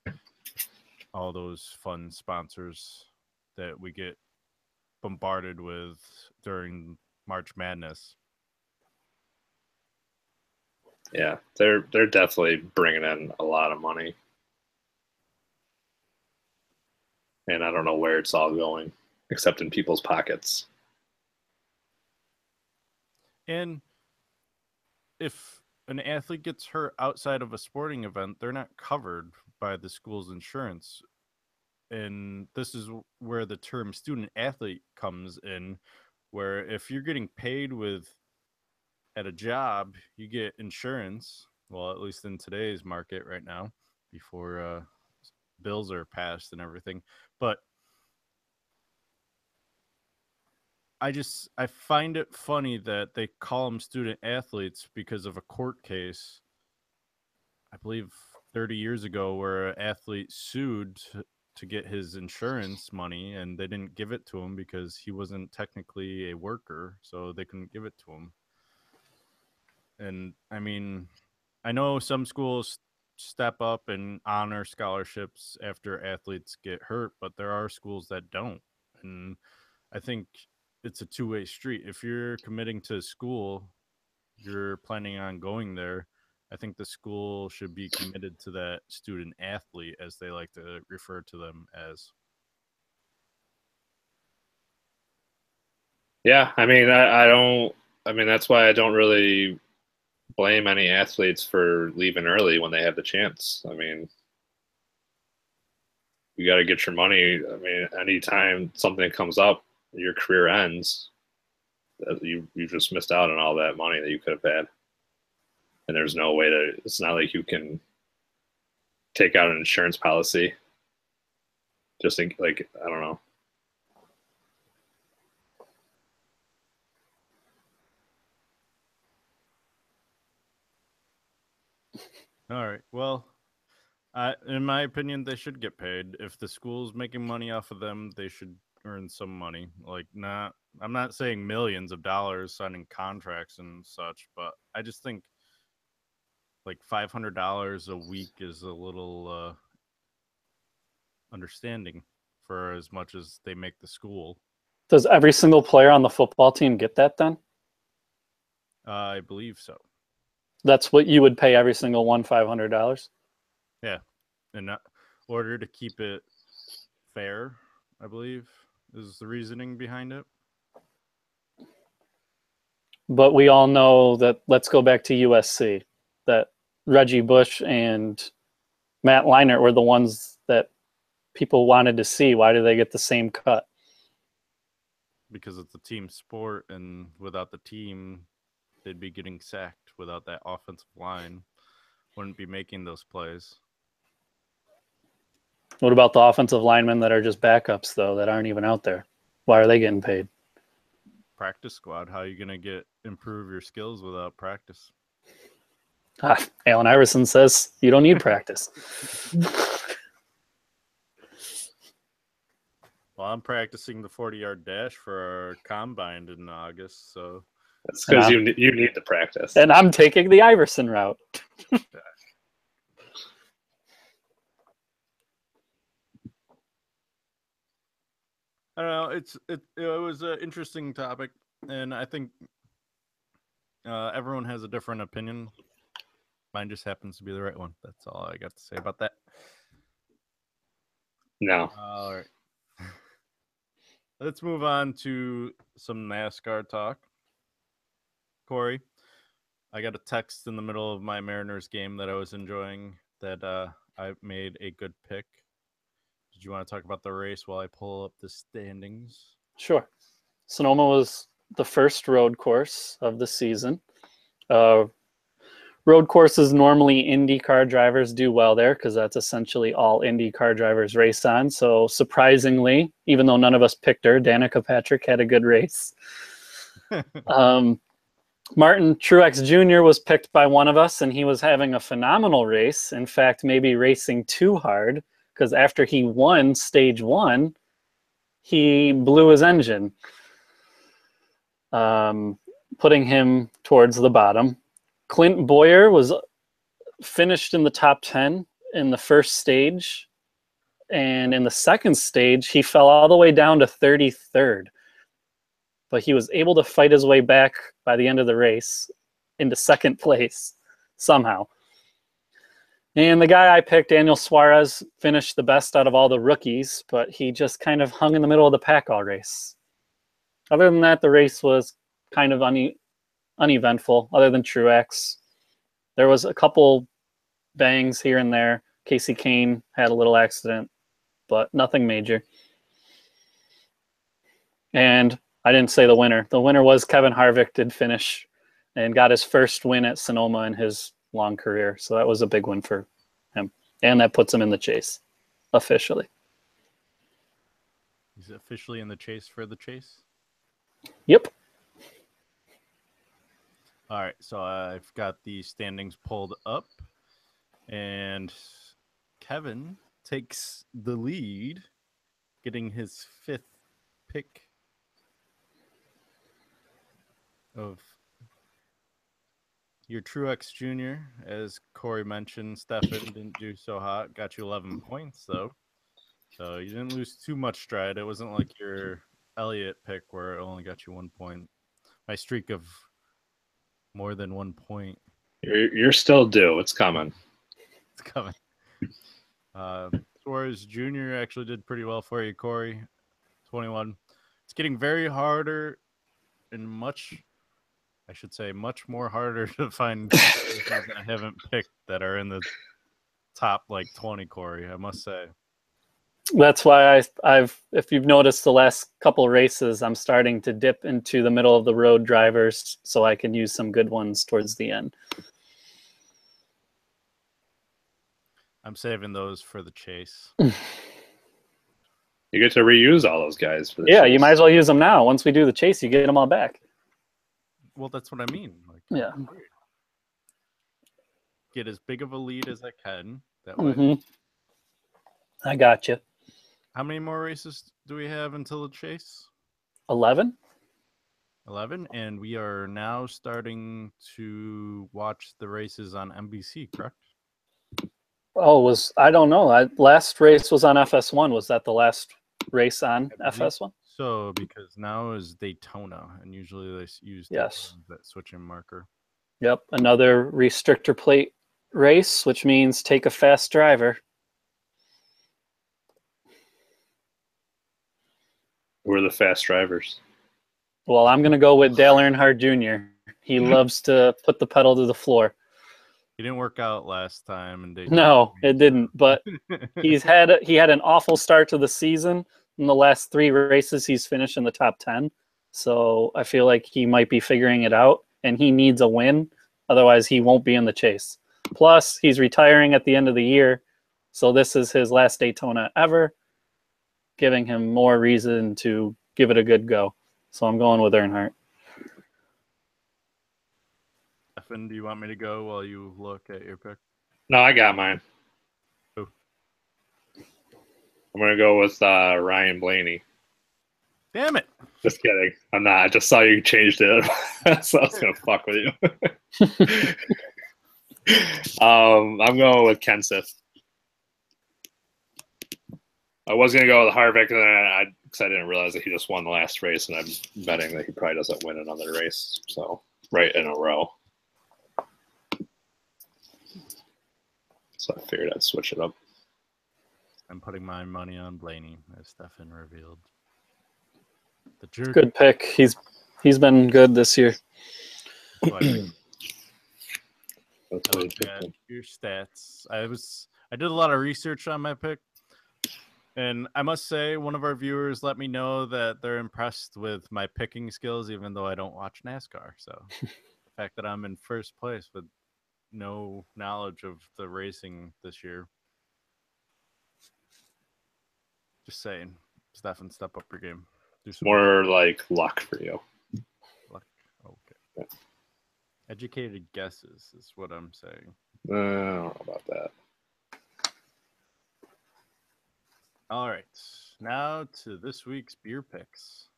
all those fun sponsors that we get bombarded with during March Madness. Yeah, they're definitely bringing in a lot of money, and I don't know where it's all going, except in people's pockets. And if an athlete gets hurt outside of a sporting event, they're not covered by the school's insurance. And this is where the term student athlete comes in, where if you're getting paid at a job, you get insurance. Well, at least in today's market right now, before bills are passed and everything. But I find it funny that they call them student athletes because of a court case, I believe 30 years ago, where an athlete sued to get his insurance money, and they didn't give it to him because he wasn't technically a worker, so they couldn't give it to him. And I mean, I know some schools step up and honor scholarships after athletes get hurt, but there are schools that don't. And I think it's a two-way street. If you're committing to school, you're planning on going there, I think the school should be committed to that student athlete, as they like to refer to them as. Yeah, I mean, I don't. I mean, that's why I don't really blame any athletes for leaving early when they have the chance. I mean, you got to get your money. I mean, anytime something comes up, your career ends. You just missed out on all that money that you could have had, and there's no way to. It's not like you can take out an insurance policy. Just think, like, I don't know. All right. Well, in my opinion, they should get paid. If the school's making money off of them, they should earn some money. Like, I'm not saying millions of dollars signing contracts and such, but I just think like $500 a week is a little understanding for as much as they make the school. Does every single player on the football team get that then? I believe so. That's what you would pay every single one, $500? Yeah. In order to keep it fair, I believe, is the reasoning behind it. But we all know that, let's go back to USC, that Reggie Bush and Matt Leinart were the ones that people wanted to see. Why do they get the same cut? Because it's a team sport, and without the team, they'd be getting sacked. Without that offensive line, wouldn't be making those plays. What about the offensive linemen that are just backups, though, that aren't even out there? Why are they getting paid? Practice squad. How are you going to improve your skills without practice? Allen Iverson says you don't need practice. Well, I'm practicing the 40-yard dash for our combine in August, so that's because you need the practice. And I'm taking the Iverson route. I don't know. It was an interesting topic, and I think everyone has a different opinion. Mine just happens to be the right one. That's all I got to say about that. No. All right. Let's move on to some NASCAR talk. Corey, I got a text in the middle of my Mariners game that I was enjoying that I made a good pick. Did you want to talk about the race while I pull up the standings? Sure. Sonoma was the first road course of the season. Road courses, normally IndyCar drivers do well there because that's essentially all IndyCar drivers race on. So surprisingly, even though none of us picked her, Danica Patrick had a good race. Martin Truex Jr. was picked by one of us, and he was having a phenomenal race. In fact, maybe racing too hard, because after he won stage 1, he blew his engine, putting him towards the bottom. Clint Boyer was finished in the top 10 in the first stage, and in the second stage, he fell all the way down to 33rd. But he was able to fight his way back by the end of the race into second place somehow. And the guy I picked, Daniel Suarez, finished the best out of all the rookies, but he just kind of hung in the middle of the pack all race. Other than that, the race was kind of uneventful, other than Truex. There was a couple bangs here and there. Casey Kane had a little accident, but nothing major. And I didn't say the winner. The winner was Kevin Harvick, did finish and got his first win at Sonoma in his long career. So that was a big win for him. And that puts him in the chase, officially. He's officially in the chase for the chase? Yep. All right, so I've got the standings pulled up. And Kevin takes the lead, getting his 5th pick of your Truex Jr. As Corey mentioned, Stefan didn't do so hot. Got you 11 points, though. So you didn't lose too much stride. It wasn't like your Elliott pick where it only got you 1 point. My streak of more than 1 point. You're still due. It's coming. It's coming. Suarez Jr. actually did pretty well for you, Corey. 21. It's getting very harder and much more harder to find I haven't picked that are in the top 20, Corey, I must say. That's why I've if you've noticed the last couple races, I'm starting to dip into the middle of the road drivers so I can use some good ones towards the end. I'm saving those for the chase. You get to reuse all those guys for the Yeah, chase. you might as well use them now. Once we do the chase, you get them all back. Well, that's what I mean. Yeah. Get as big of a lead as I can. That way. Mm-hmm. I got you. How many more races do we have until the chase? 11? 11, and we are now starting to watch the races on NBC, correct? Oh, I don't know. Last race was on FS1. Was that the last race on FS1? So, because now is Daytona, and usually they use Yes. that switching marker. Yep, another restrictor plate race, which means take a fast driver. Who are the fast drivers? Well, I'm going to go with Dale Earnhardt Jr. He loves to put the pedal to the floor. He didn't work out last time in Daytona. No, it didn't. But he had an awful start to the season. In the last 3 races, he's finished in the top 10. So I feel like he might be figuring it out, and he needs a win. Otherwise, he won't be in the chase. Plus, he's retiring at the end of the year. So this is his last Daytona ever, giving him more reason to give it a good go. So I'm going with Earnhardt. Stefan, do you want me to go while you look at your pick? No, I got mine. Who? I'm going to go with Ryan Blaney. Damn it. Just kidding. I'm not. I just saw you changed it. So I was going to fuck with you. I'm going with Kenseth. I was going to go with Harvick, and because I didn't realize that he just won the last race, and I'm betting that he probably doesn't win another race. So, right in a row. So I figured I'd switch it up. I'm putting my money on Blaney, as Stefan revealed. The jerk. Good pick. He's been good this year. Look at your stats. I did a lot of research on my pick, And I must say, one of our viewers let me know that they're impressed with my picking skills, even though I don't watch NASCAR. So the fact that I'm in first place with no knowledge of the racing this year. Just saying, Stefan, step up your game. Do some More like luck for you. luck. Okay. Educated guesses is what I'm saying. I don't know about that. All right. Now to this week's beer picks.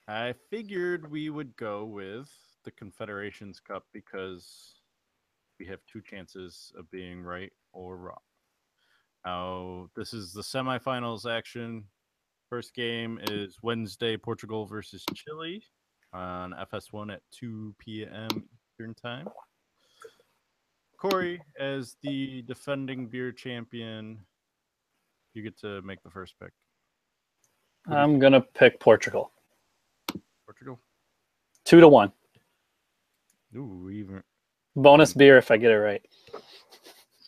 I figured we would go with the Confederations Cup because we have two chances of being right or wrong. Now, this is the semifinals action. First game is Wednesday, Portugal versus Chile on FS1 at 2 p.m. Eastern Time. Corey, as the defending beer champion, you get to make the first pick. I'm going to pick Portugal. Portugal? 2-1. Ooh, even Bonus beer if I get it right.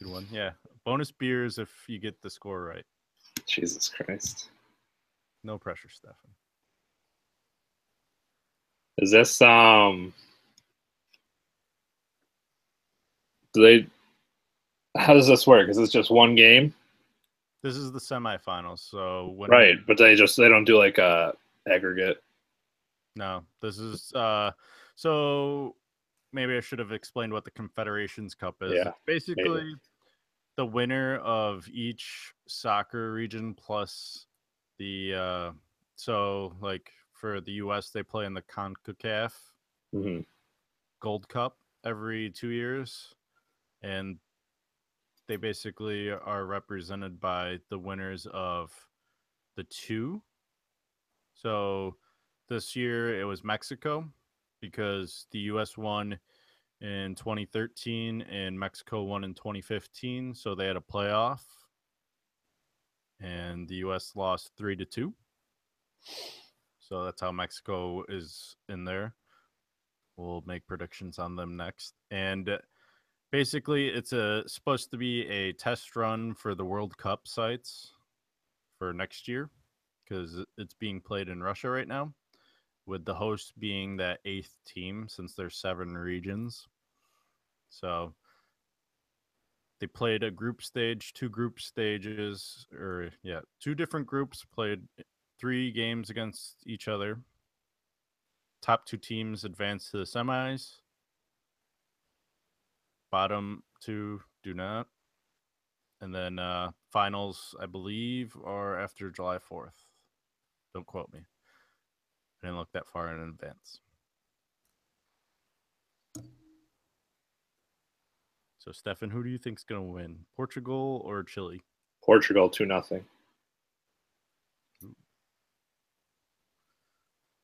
2-1. Yeah. Bonus beers if you get the score right. Jesus Christ. No pressure, Stefan. Is this do they how does this work? Is this just one game? This is the semifinals, so when Right, but they don't do like a aggregate. No, this is so maybe I should have explained what the Confederations Cup is. Yeah, Basically maybe. the winner of each soccer region plus the so like for the US they play in the CONCACAF Mhm. Gold Cup every 2 years, and they basically are represented by the winners of the two. So this year it was Mexico because the US won in 2013 and Mexico won in 2015, so they had a playoff. And the US lost 3-2. So that's how Mexico is in there. We'll make predictions on them next. And basically it's supposed to be a test run for the World Cup sites for next year because it's being played in Russia right now, with the host being that 8th team since there's 7 regions. So they played a group stage, 2 group stages, or 2 different groups played 3 games against each other. Top 2 teams advanced to the semis. Bottom 2 do not. And then finals, I believe, are after July 4th. Don't quote me. I didn't look that far in advance. So, Stefan, who do you think's going to win? Portugal or Chile? Portugal 2-0.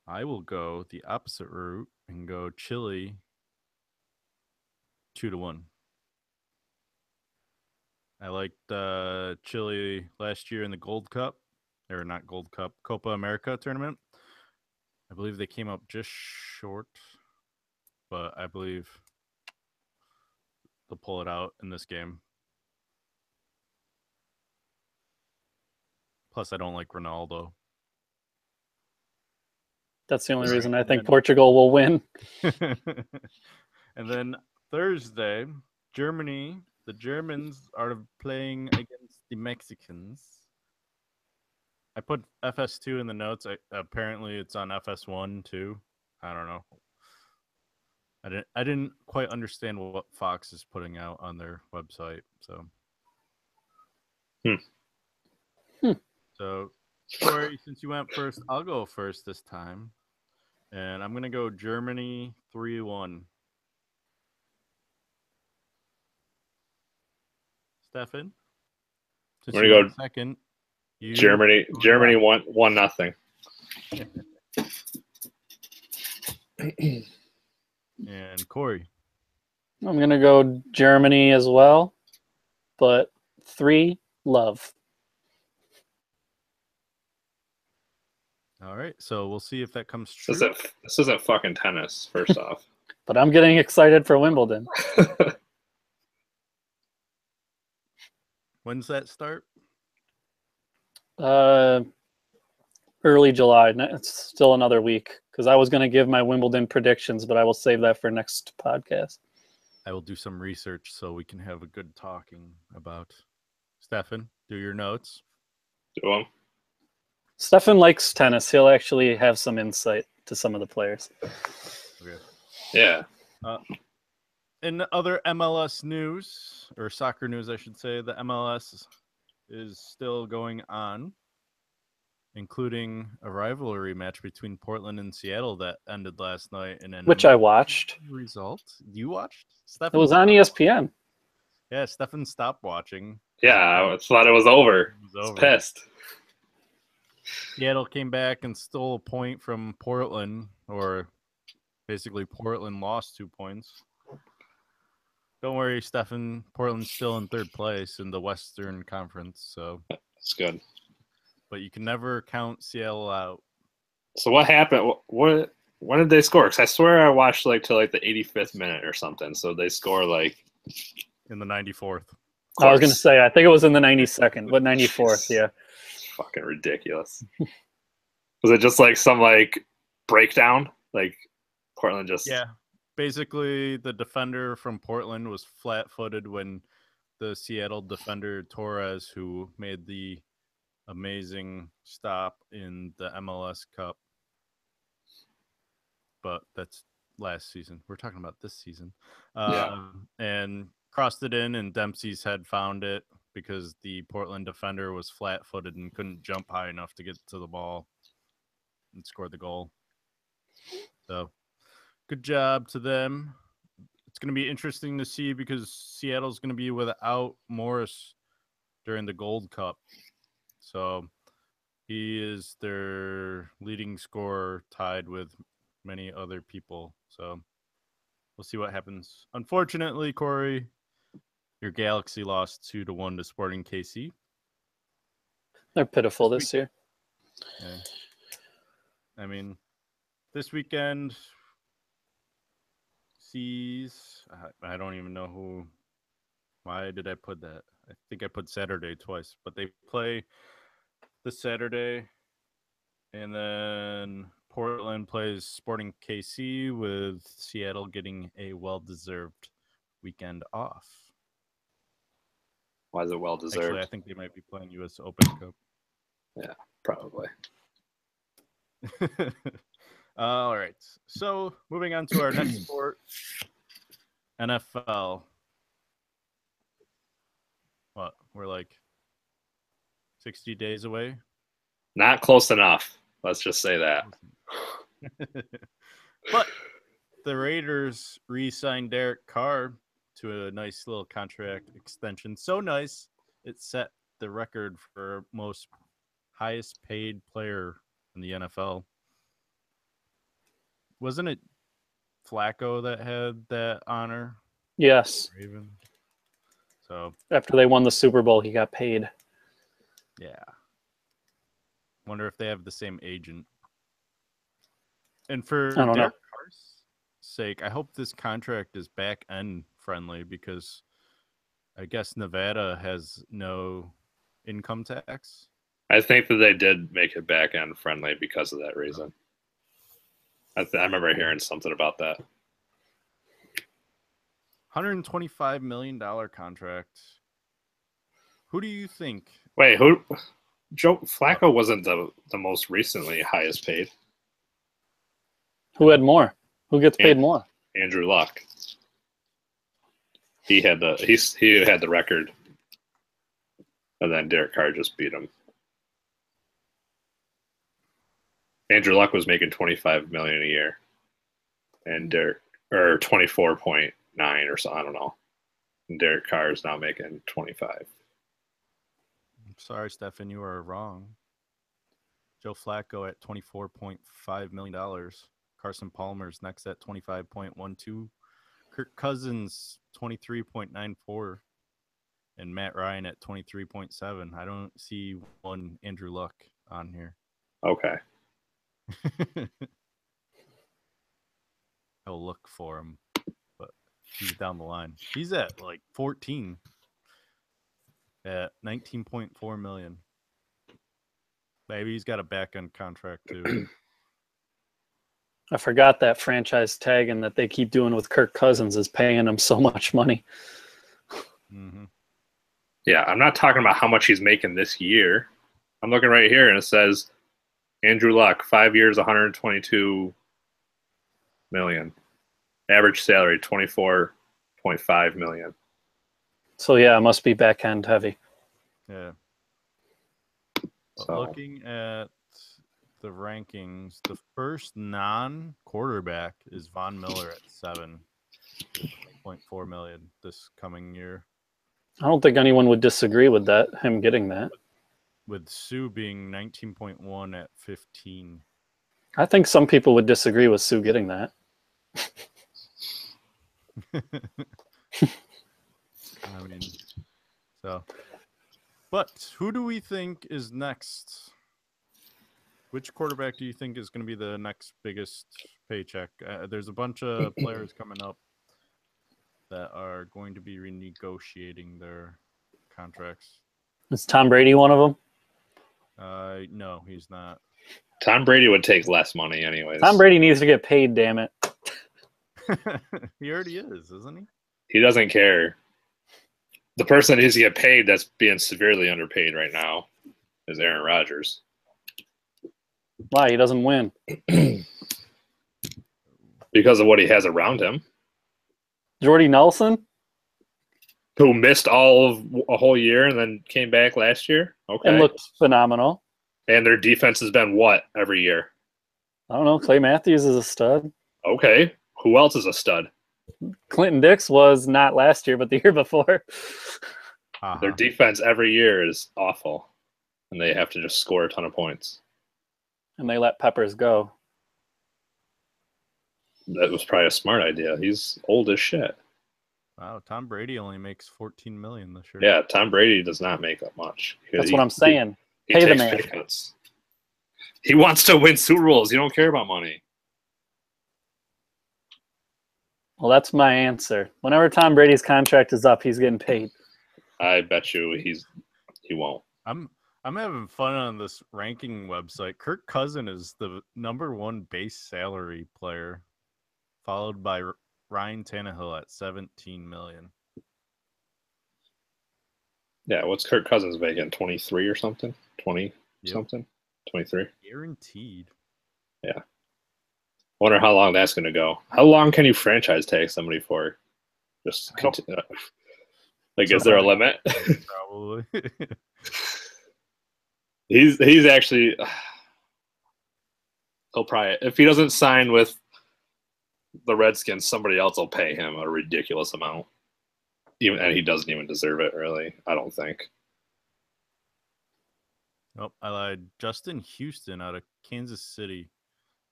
I will go the opposite route and go Chile 2-1. I liked Chile last year in the Gold Cup, or not Gold Cup, Copa America tournament. I believe they came up just short, but I believe they'll pull it out in this game. Plus, I don't like Ronaldo. That's the only reason I think Portugal will win. And then Thursday, Germany. The Germans are playing against the Mexicans. I put FS2 in the notes. Apparently, it's on FS1 too. I don't know. I didn't quite understand what Fox is putting out on their website. So, So, Corey, since you went first, I'll go first this time, and I'm gonna go Germany 3-1. Stefan, since I'm you gonna went second. Germany 1-0. And Corey. I'm going to go Germany as well, but 3-love. All right, so we'll see if that comes true. This isn't fucking tennis, first off. But I'm getting excited for Wimbledon. When's that start? Early July. It's still another week because I was going to give my Wimbledon predictions, but I will save that for next podcast. I will do some research so we can have a good talking about. Stefan, do your notes. Do 'em. Stefan likes tennis. He'll actually have some insight to some of the players. Okay. Yeah. In other MLS news, or soccer news, I should say, the MLS is still going on, including a rivalry match between Portland and Seattle that ended last night in an Which I watched. result. You watched? It Stefan was on ESPN. Yeah, Stefan stopped watching. Yeah, I thought it was over. It was I was over. pissed. Seattle came back and stole a point from Portland, or basically Portland lost 2 points. Don't worry, Stefan. Portland's still in third place in the Western Conference, so That's good. but you can never count Seattle out. So what happened? What? When did they score? Because I swear I watched like till like the 85th minute or something. So they score like In the 94th. I was going to say, I think it was in the 92nd, but 94th, yeah. Fucking ridiculous. Was it just like some like breakdown? Like Portland just Basically, the defender from Portland was flat-footed when the Seattle defender Torres, who made the amazing stop in the MLS Cup, but that's last season. We're talking about this season. And crossed it in, and Dempsey's head found it because the Portland defender was flat-footed and couldn't jump high enough to get to the ball and score the goal. So good job to them. It's going to be interesting to see because Seattle's going to be without Morris during the Gold Cup. So he is their leading scorer, tied with many other people. So we'll see what happens. Unfortunately, Corey, your Galaxy lost 2-1 to Sporting KC. They're pitiful this year. Yeah. I mean, this weekend sees, I don't even know who. Why did I put that? I think I put Saturday twice, but they play this Saturday, and then Portland plays Sporting KC, with Seattle getting a well-deserved weekend off. Why is it well-deserved? Actually, I think they might be playing U.S. Open Cup. Yeah, probably. All right. So moving on to our next sport, NFL. What? We're like 60 days away? Not close enough. Let's just say that. But the Raiders re-signed Derek Carr to a nice little contract extension. So nice, it set the record for most highest paid player in the NFL. Wasn't it Flacco that had that honor? Yes. Raven. So After they won the Super Bowl, he got paid. yeah. Wonder if they have the same agent. And for I don't know. Derek Carr's sake, I hope this contract is back end friendly because I guess Nevada has no income tax. I think that they did make it back end friendly because of that reason. I remember hearing something about that. $125 million contract. Who do you think? Wait, who? Joe Flacco wasn't the most recently highest paid. Who had more? Who gets paid more? Andrew Luck. He had the record, and then Derek Carr just beat him. Andrew Luck was making $25 million a year, and 24.9 or so. I don't know. And Derek Carr is now making 25. I'm sorry, Stefan, you are wrong. Joe Flacco at $24.5 million. Carson Palmer's next at 25.12. Kirk Cousins 23.94, and Matt Ryan at 23.7. I don't see one Andrew Luck on here. Okay. I'll look for him, but he's down the line. He's at like 14 at 19.4 million. Maybe he's got a back end contract too. I forgot that franchise tag and that they keep doing with Kirk Cousins is paying him so much money. Mm-hmm. Yeah, I'm not talking about how much he's making this year. I'm looking right here, and it says Andrew Luck, 5 years, $122 million. Average salary, $24.5 million. So yeah, it must be back end heavy. Yeah. But So- looking at the rankings, the first non-quarterback is Von Miller at 7.4 million this coming year, I don't think anyone would disagree with that, him getting that. with Sue being 19.1 at 15. I think some people would disagree with Sue getting that. I mean, so. But who do we think is next? Which quarterback do you think is going to be the next biggest paycheck? There's a bunch of players coming up that are going to be renegotiating their contracts. Is Tom Brady one of them? No, he's not. Tom Brady would take less money anyways. Tom Brady needs to get paid, damn it. He already is, isn't he? He doesn't care. The person that needs to get paid that's being severely underpaid right now is Aaron Rodgers. Why? He doesn't win. Because of what he has around him. Jordy Nelson? Who missed all of a whole year and then came back last year? Okay. And looked phenomenal. And their defense has been what every year? I don't know. Clay Matthews is a stud. Okay. Who else is a stud? Clinton Dix was not last year, but the year before. Uh-huh. Their defense every year is awful. And they have to just score a ton of points. And they let Peppers go. That was probably a smart idea. He's old as shit. Wow, Tom Brady only makes 14 million this year. Yeah, Tom Brady does not make up much. That's what I'm saying. He Pay the takes man. pay cuts. He wants to win Super Bowls. He don't care about money. Well, that's my answer. Whenever Tom Brady's contract is up, he's getting paid. I bet you he won't. I'm having fun on this ranking website. Kirk Cousins is the number one base salary player, followed by Ryan Tannehill at 17 million. Yeah, what's Kirk Cousins making? 23 or something? 20 something? 23? Guaranteed. Yeah. Wonder how long that's going to go. How long can you franchise tag somebody for? Just continue. Like, is there a limit? Probably. He's actually. He'll probably, if he doesn't sign with the Redskins, somebody else will pay him a ridiculous amount. And he doesn't even deserve it, really. I don't think. Nope, I lied. Justin Houston out of Kansas City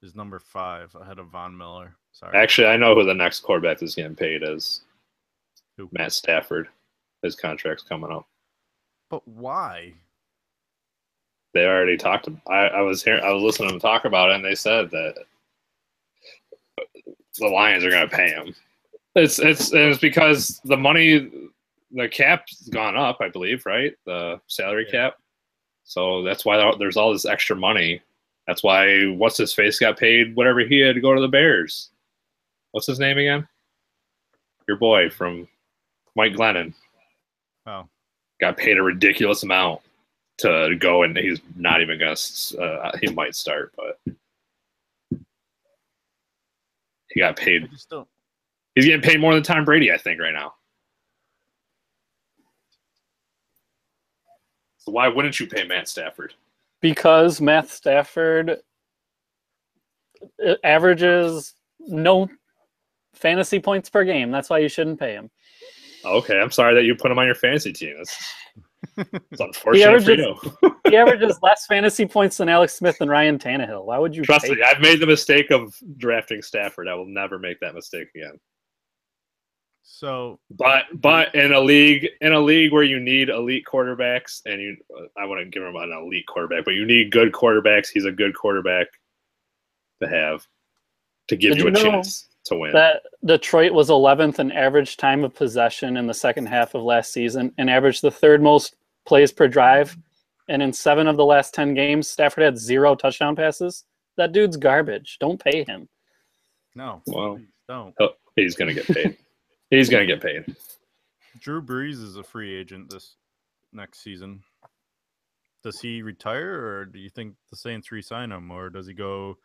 is number 5 ahead of Von Miller. Sorry. Actually, I know who the next quarterback is getting paid is. Who? Matt Stafford. His contract's coming up. But why? They already talked. I was listening to them talk about it, and they said that the Lions are going to pay him. It's because the money, the cap's gone up, I believe, right? The salary cap. So that's why there's all this extra money. That's why what's his face got paid whatever he had to go to the Bears. What's his name again? Your boy from Mike Glennon. Oh, got paid a ridiculous amount to go, and he's not even going to he might start, but he got paid. I just don't. He's getting paid more than Tom Brady, I think, right now. So why wouldn't you pay Matt Stafford? Because Matt Stafford averages no fantasy points per game. That's why you shouldn't pay him. Okay, I'm sorry that you put him on your fantasy team. It's unfortunate for you. He averages less fantasy points than Alex Smith and Ryan Tannehill. Why would you Trust pay me, I've made the mistake of drafting Stafford. I will never make that mistake again. So, but in a league where you need elite quarterbacks, and I wouldn't give him an elite quarterback, but you need good quarterbacks. He's a good quarterback to have to give you a chance to win. That Detroit was 11th in average time of possession in the second half of last season and averaged the third most plays per drive and in 7 of the last 10 games, Stafford had 0 touchdown passes. That dude's garbage. Don't pay him. No, Well, please don't. he's going to get paid. He's going to get paid. Drew Brees is a free agent this next season. Does he retire, or do you think the Saints re-sign him, or does he go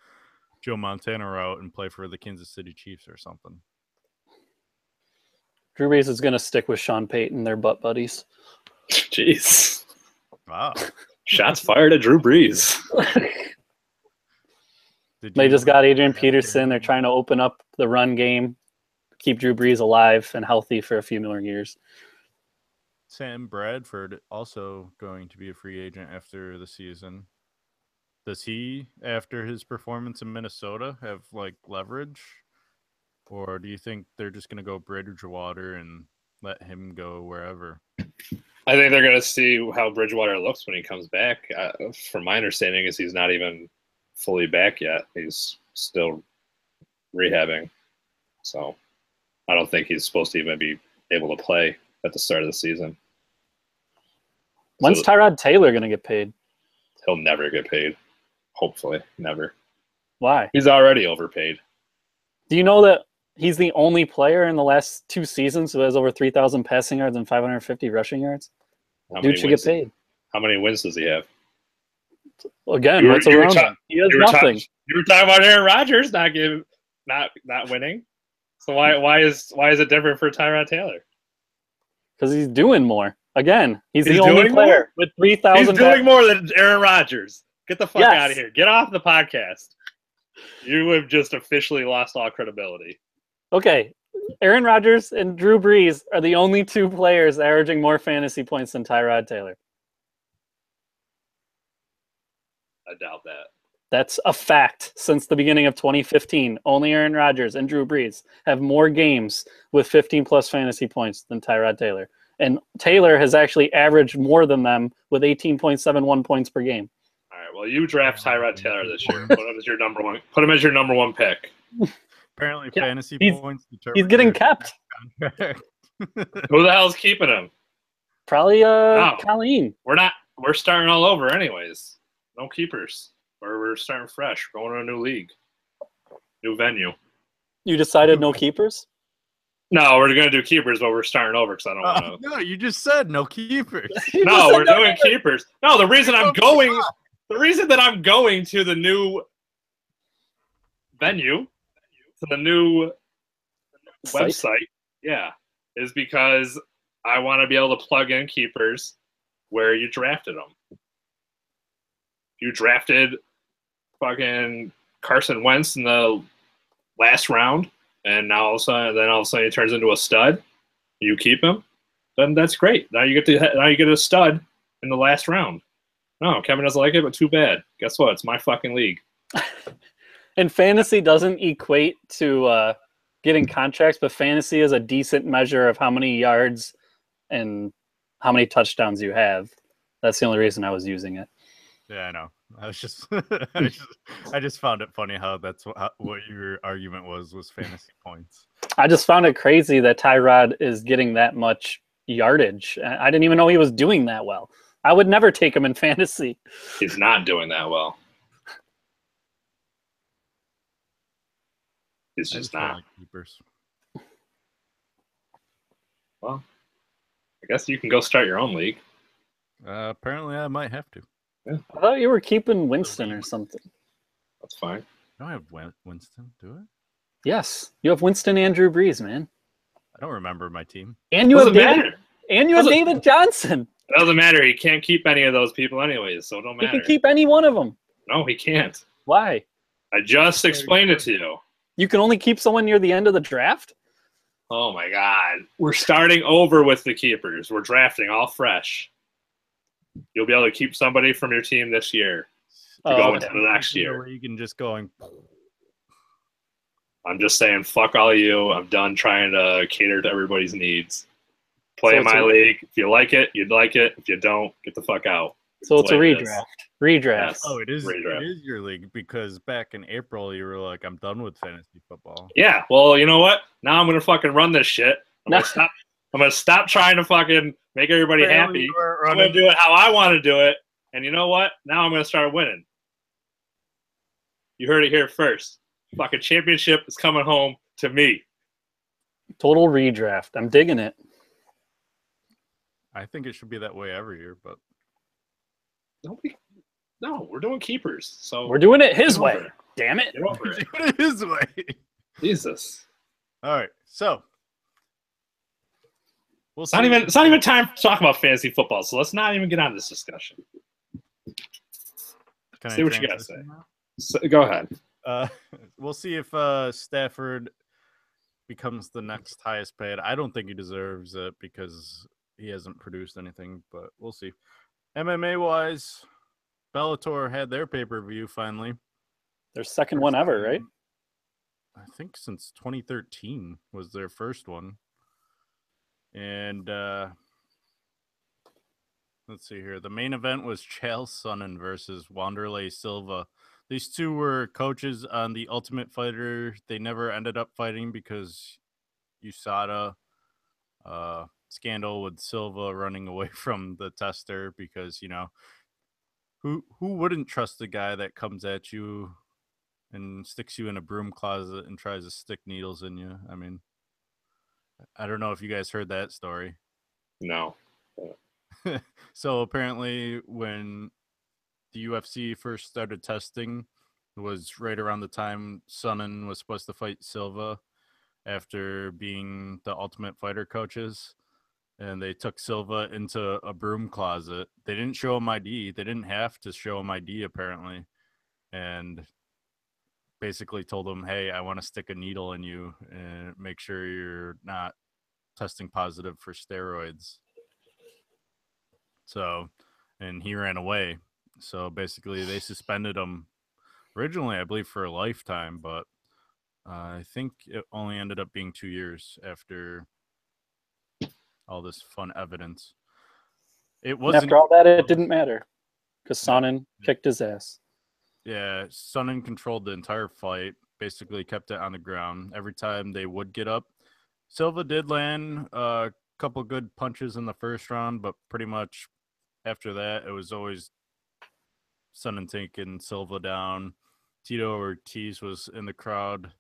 Joe Montana route and play for the Kansas City Chiefs or something? Drew Brees is going to stick with Sean Payton. They're butt buddies. Jeez. Wow. Shots fired at Drew Brees. They just got Adrian Peterson. They're trying to open up the run game, keep Drew Brees alive and healthy for a few more years. Sam Bradford also going to be a free agent after the season. Does he, after his performance in Minnesota, have like leverage? Or do you think they're just going to go Bridgewater and let him go wherever? I think they're going to see how Bridgewater looks when he comes back. From my understanding is he's not even fully back yet. He's still rehabbing. So I don't think he's supposed to even be able to play at the start of the season. When's Tyrod Taylor going to get paid? He'll never get paid. Hopefully, never. Why? He's already overpaid. Do you know that he's the only player in the last 2 seasons who has over 3,000 passing yards and 550 rushing yards? Dude should get paid. How many wins does he have? Again, what's around him? He has nothing. You were talking about Aaron Rodgers not winning. So why is it different for Tyrod Taylor? Because he's doing more. Again, he's the only player with 3,000. He's doing more than Aaron Rodgers. Get the fuck out of here. Get off the podcast. You have just officially lost all credibility. Okay, Aaron Rodgers and Drew Brees are the only 2 players averaging more fantasy points than Tyrod Taylor. I doubt that. That's a fact. Since the beginning of 2015, only Aaron Rodgers and Drew Brees have more games with 15-plus fantasy points than Tyrod Taylor. And Taylor has actually averaged more than them with 18.71 points per game. All right. Well, you draft Tyrod Taylor this year. Put him as your number one. Put him as your number 1 pick. Apparently, Yeah, fantasy points. He's getting kept. Who the hell's keeping him? Probably Colleen. We're starting all over anyways. No keepers. We're starting fresh. We're going to a new league. New venue. You decided no keepers? No, we're going to do keepers, but we're starting over because I don't want to. No, you just said no keepers. No, we're doing keepers. No, the reason that I'm going to the new venue, to the new website, is because I want to be able to plug in keepers where you drafted them. You drafted fucking Carson Wentz in the last round, and now all of a sudden he turns into a stud. You keep him, then that's great. Now you get a stud in the last round. No, Kevin doesn't like it, but too bad. Guess what? It's my fucking league. And fantasy doesn't equate to getting contracts, but fantasy is a decent measure of how many yards and how many touchdowns you have. That's the only reason I was using it. Yeah, I know. I was just, I just found it funny how that's what your argument was fantasy points. I just found it crazy that Tyrod is getting that much yardage. I didn't even know he was doing that well. I would never take him in fantasy. He's not doing that well. He's just not. Like keepers. Well, I guess you can go start your own league. Apparently, I might have to. Yeah. I thought you were keeping Winston or something. That's fine. I don't have Winston, do I? Yes, you have Winston and Drew Brees, man. I don't remember my team. And you have David Johnson. It doesn't matter. He can't keep any of those people anyways, so it don't matter. He can keep any one of them. No, he can't. Why? I just explained it to you. You can only keep someone near the end of the draft? Oh, my God. We're starting over with the keepers. We're drafting all fresh. You'll be able to keep somebody from your team this year to go into the next year. You can just going. I'm just saying, fuck all of you. I'm done trying to cater to everybody's needs. Play in my league. If you like it, you'd like it. If you don't, get the fuck out. So it's a redraft. Redraft. Yes. Oh, it is. Redraft. It is your league because back in April you were like, "I'm done with fantasy football." Yeah. Well, you know what? Now I'm gonna fucking run this shit. I'm gonna stop trying to fucking make everybody happy. I'm gonna do it how I want to do it. And you know what? Now I'm going to start winning. You heard it here first. Fucking championship is coming home to me. Total redraft. I'm digging it. I think it should be that way every year, but No, we're doing keepers. So We're doing it his Get way. over it. Damn it. Get over it. do it his way. Jesus. All right, so we'll It's not even time to talk about fantasy football, so let's not even get on this discussion. Can I See what you gotta transition say. now? So, go ahead. We'll see if Stafford becomes the next highest paid. I don't think he deserves it because he hasn't produced anything, but we'll see. MMA wise, Bellator had their pay-per-view finally. Their second one ever, right? I think since 2013 was their first one. And let's see here. The main event was Chael Sonnen versus Wanderlei Silva. These two were coaches on The Ultimate Fighter. They never ended up fighting because USADA scandal with Silva running away from the tester because, you know, who wouldn't trust a guy that comes at you and sticks you in a broom closet and tries to stick needles in you? I mean, I don't know if you guys heard that story. No. So apparently when the UFC first started testing, it was right around the time Sonnen was supposed to fight Silva after being the Ultimate Fighter coaches. And they took Silva into a broom closet. They didn't show him ID. They didn't have to show him ID, apparently. And basically told him, hey, I want to stick a needle in you and make sure you're not testing positive for steroids. So, and he ran away. So basically they suspended him originally, I believe, for a lifetime, but I think it only ended up being 2 years after all this fun evidence. It wasn't After all that, it didn't matter because Sonnen kicked his ass. Yeah, Sonnen controlled the entire fight, basically kept it on the ground. Every time they would get up, Silva did land a couple good punches in the first round, but pretty much after that, it was always Sonnen taking Silva down. Tito Ortiz was in the crowd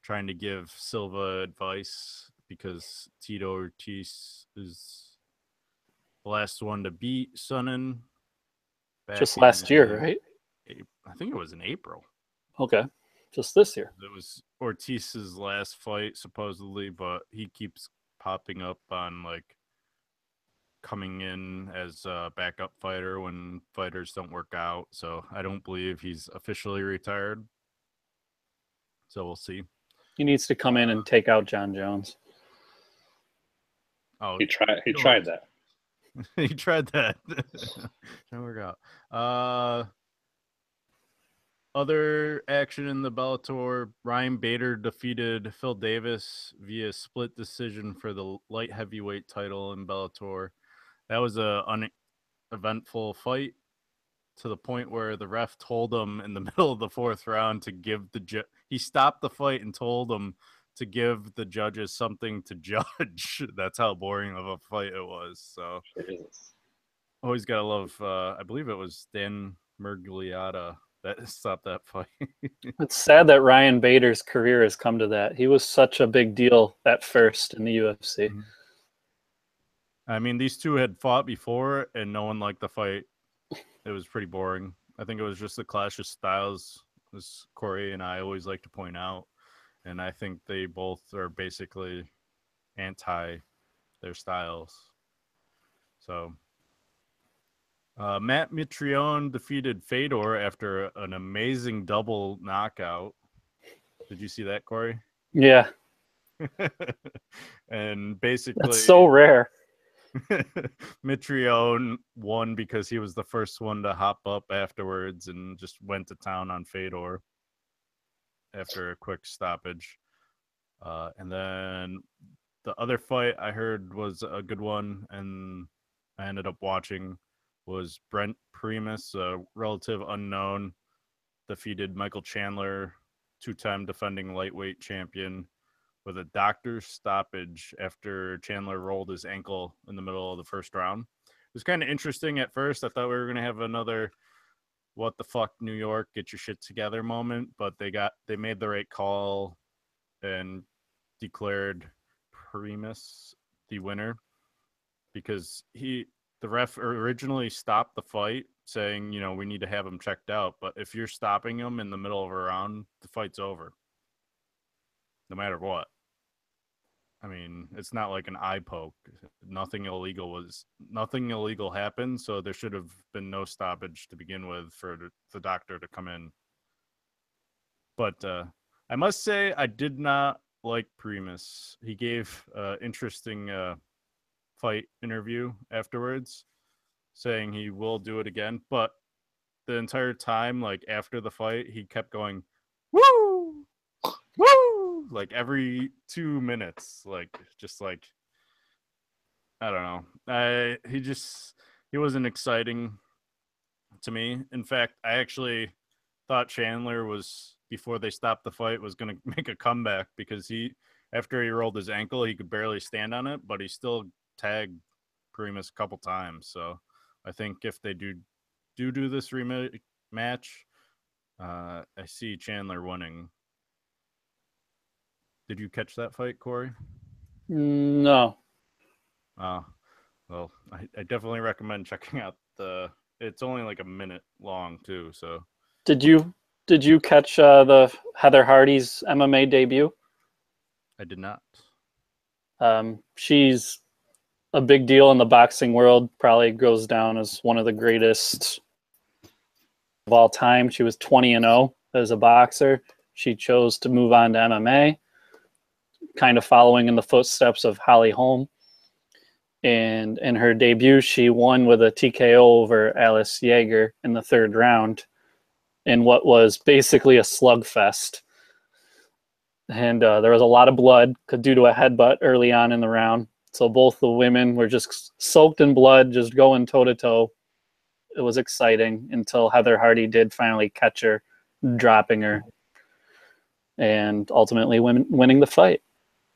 trying to give Silva advice because Tito Ortiz is the last one to beat Sonnen. Just last year, right? I think it was in April. Okay. Just this year. It was Ortiz's last fight, supposedly, but he keeps popping up on like coming in as a backup fighter when fighters don't work out. So I don't believe he's officially retired. So we'll see. He needs to come in and take out John Jones. Oh, He tried that. he tried that. Didn't work out. Other action in the Bellator, Ryan Bader defeated Phil Davis via split decision for the light heavyweight title in Bellator. That was a uneventful fight to the point where the ref told him in the middle of the fourth round to give he stopped the fight and told him to give the judges something to judge. That's how boring of a fight it was. So always gotta love. I believe it was Dan Miragliotta that stopped that fight. It's sad that Ryan Bader's career has come to that. He was such a big deal at first in the UFC. I mean, these two had fought before, and no one liked the fight. It was pretty boring. I think it was just the clash of styles, as Corey and I always like to point out. And I think they both are basically anti their styles. So Matt Mitrione defeated Fedor after an amazing double knockout. Did you see that, Corey? Yeah. And basically, that's so rare. Mitrione won because he was the first one to hop up afterwards and just went to town on Fedor after a quick stoppage. And then the other fight I heard was a good one, and I ended up watching, was Brent Primus, a relative unknown, defeated Michael Chandler, two-time defending lightweight champion, with a doctor's stoppage after Chandler rolled his ankle in the middle of the first round. was kind of interesting at first. I thought we were going to have another what the fuck New York, get your shit together moment, but they made the right call and declared Primus the winner because the ref originally stopped the fight saying, you know, we need to have him checked out, but if you're stopping him in the middle of a round, the fight's over. No matter what. I mean, it's not like an eye poke. Nothing illegal happened, so there should have been no stoppage to begin with for the doctor to come in. But I must say, I did not like Primus. He gave an interesting fight interview afterwards, saying he will do it again. But the entire time, like after the fight, he kept going, "Woo! Woo!" Like every 2 minutes, like just like I don't know. He wasn't exciting to me. In fact, I actually thought Chandler was, before they stopped the fight, was going to make a comeback because after he rolled his ankle, he could barely stand on it, but he still tagged Primus a couple times. So I think if they do this rematch, I see Chandler winning. Did you catch that fight, Corey? No. Well, I definitely recommend checking out it's only like a minute long too. So Did you catch the Heather Hardy's MMA debut? I did not. She's a big deal in the boxing world, probably goes down as one of the greatest of all time. She was 20-0 as a boxer. She chose to move on to MMA, kind of following in the footsteps of Holly Holm. And in her debut, she won with a TKO over Alice Yeager in the 3rd round in what was basically a slugfest. And there was a lot of blood due to a headbutt early on in the round. So both the women were just soaked in blood, just going toe-to-toe. It was exciting until Heather Hardy did finally catch her, dropping her, and ultimately winning the fight.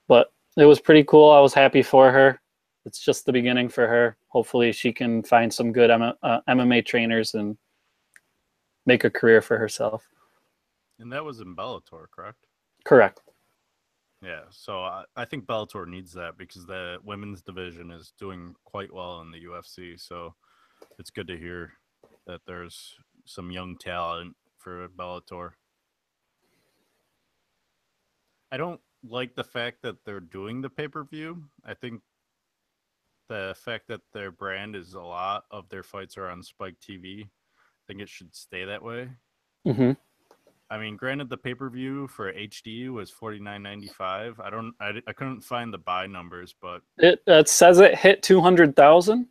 But it was pretty cool. I was happy for her. It's just the beginning for her. Hopefully she can find some good MMA trainers and make a career for herself. And that was in Bellator, correct? Correct. Yeah, so I think Bellator needs that because the women's division is doing quite well in the UFC. So it's good to hear that there's some young talent for Bellator. I don't like the fact that they're doing the pay-per-view. I think the fact that their brand is, a lot of their fights are on Spike TV. I think it should stay that way. Mm-hmm. I mean, granted, the pay-per-view for HD was $49.95. I couldn't find the buy numbers, but it says it hit 200,000.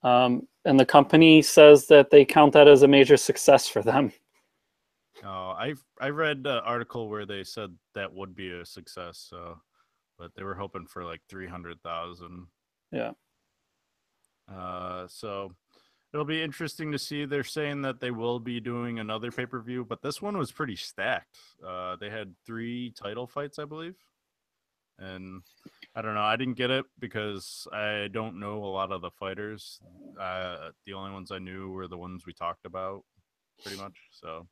And the company says that they count that as a major success for them. I read the article where they said that would be a success. So, but they were hoping for like 300,000. Yeah. So it'll be interesting to see. They're saying that they will be doing another pay-per-view, but this one was pretty stacked. They had 3 title fights, I believe. And I don't know. I didn't get it because I don't know a lot of the fighters. The only ones I knew were the ones we talked about, pretty much. So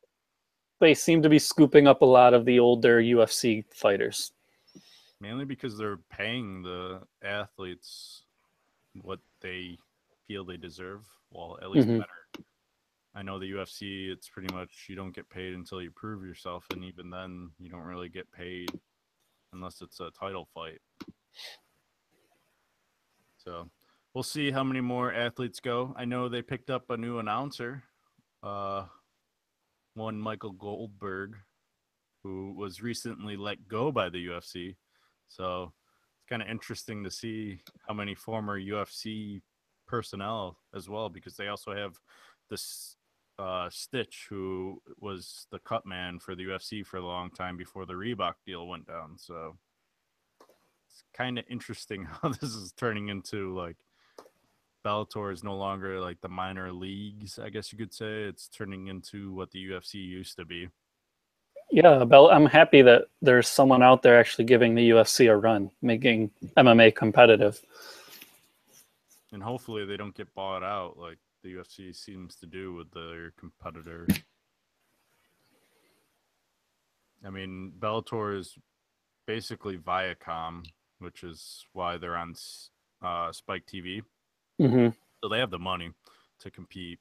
They seem to be scooping up a lot of the older UFC fighters. mainly because they're paying the athletes what they feel they deserve. Well, at least better. I know the UFC, it's pretty much you don't get paid until you prove yourself, and even then, you don't really get paid unless it's a title fight. So we'll see how many more athletes go. I know they picked up a new announcer, one Michael Goldberg, who was recently let go by the UFC. So it's kind of interesting to see how many former UFC personnel as well, because they also have this Stitch, who was the cut man for the UFC for a long time before the Reebok deal went down. So it's kind of interesting how this is turning into, like, Bellator is no longer like the minor leagues, I guess you could say. It's turning into what the UFC used to be. Yeah, I'm happy that there's someone out there actually giving the UFC a run, making MMA competitive. And hopefully they don't get bought out like the UFC seems to do with their competitor. I mean, Bellator is basically Viacom, which is why they're on Spike TV. Mm-hmm. So they have the money to compete,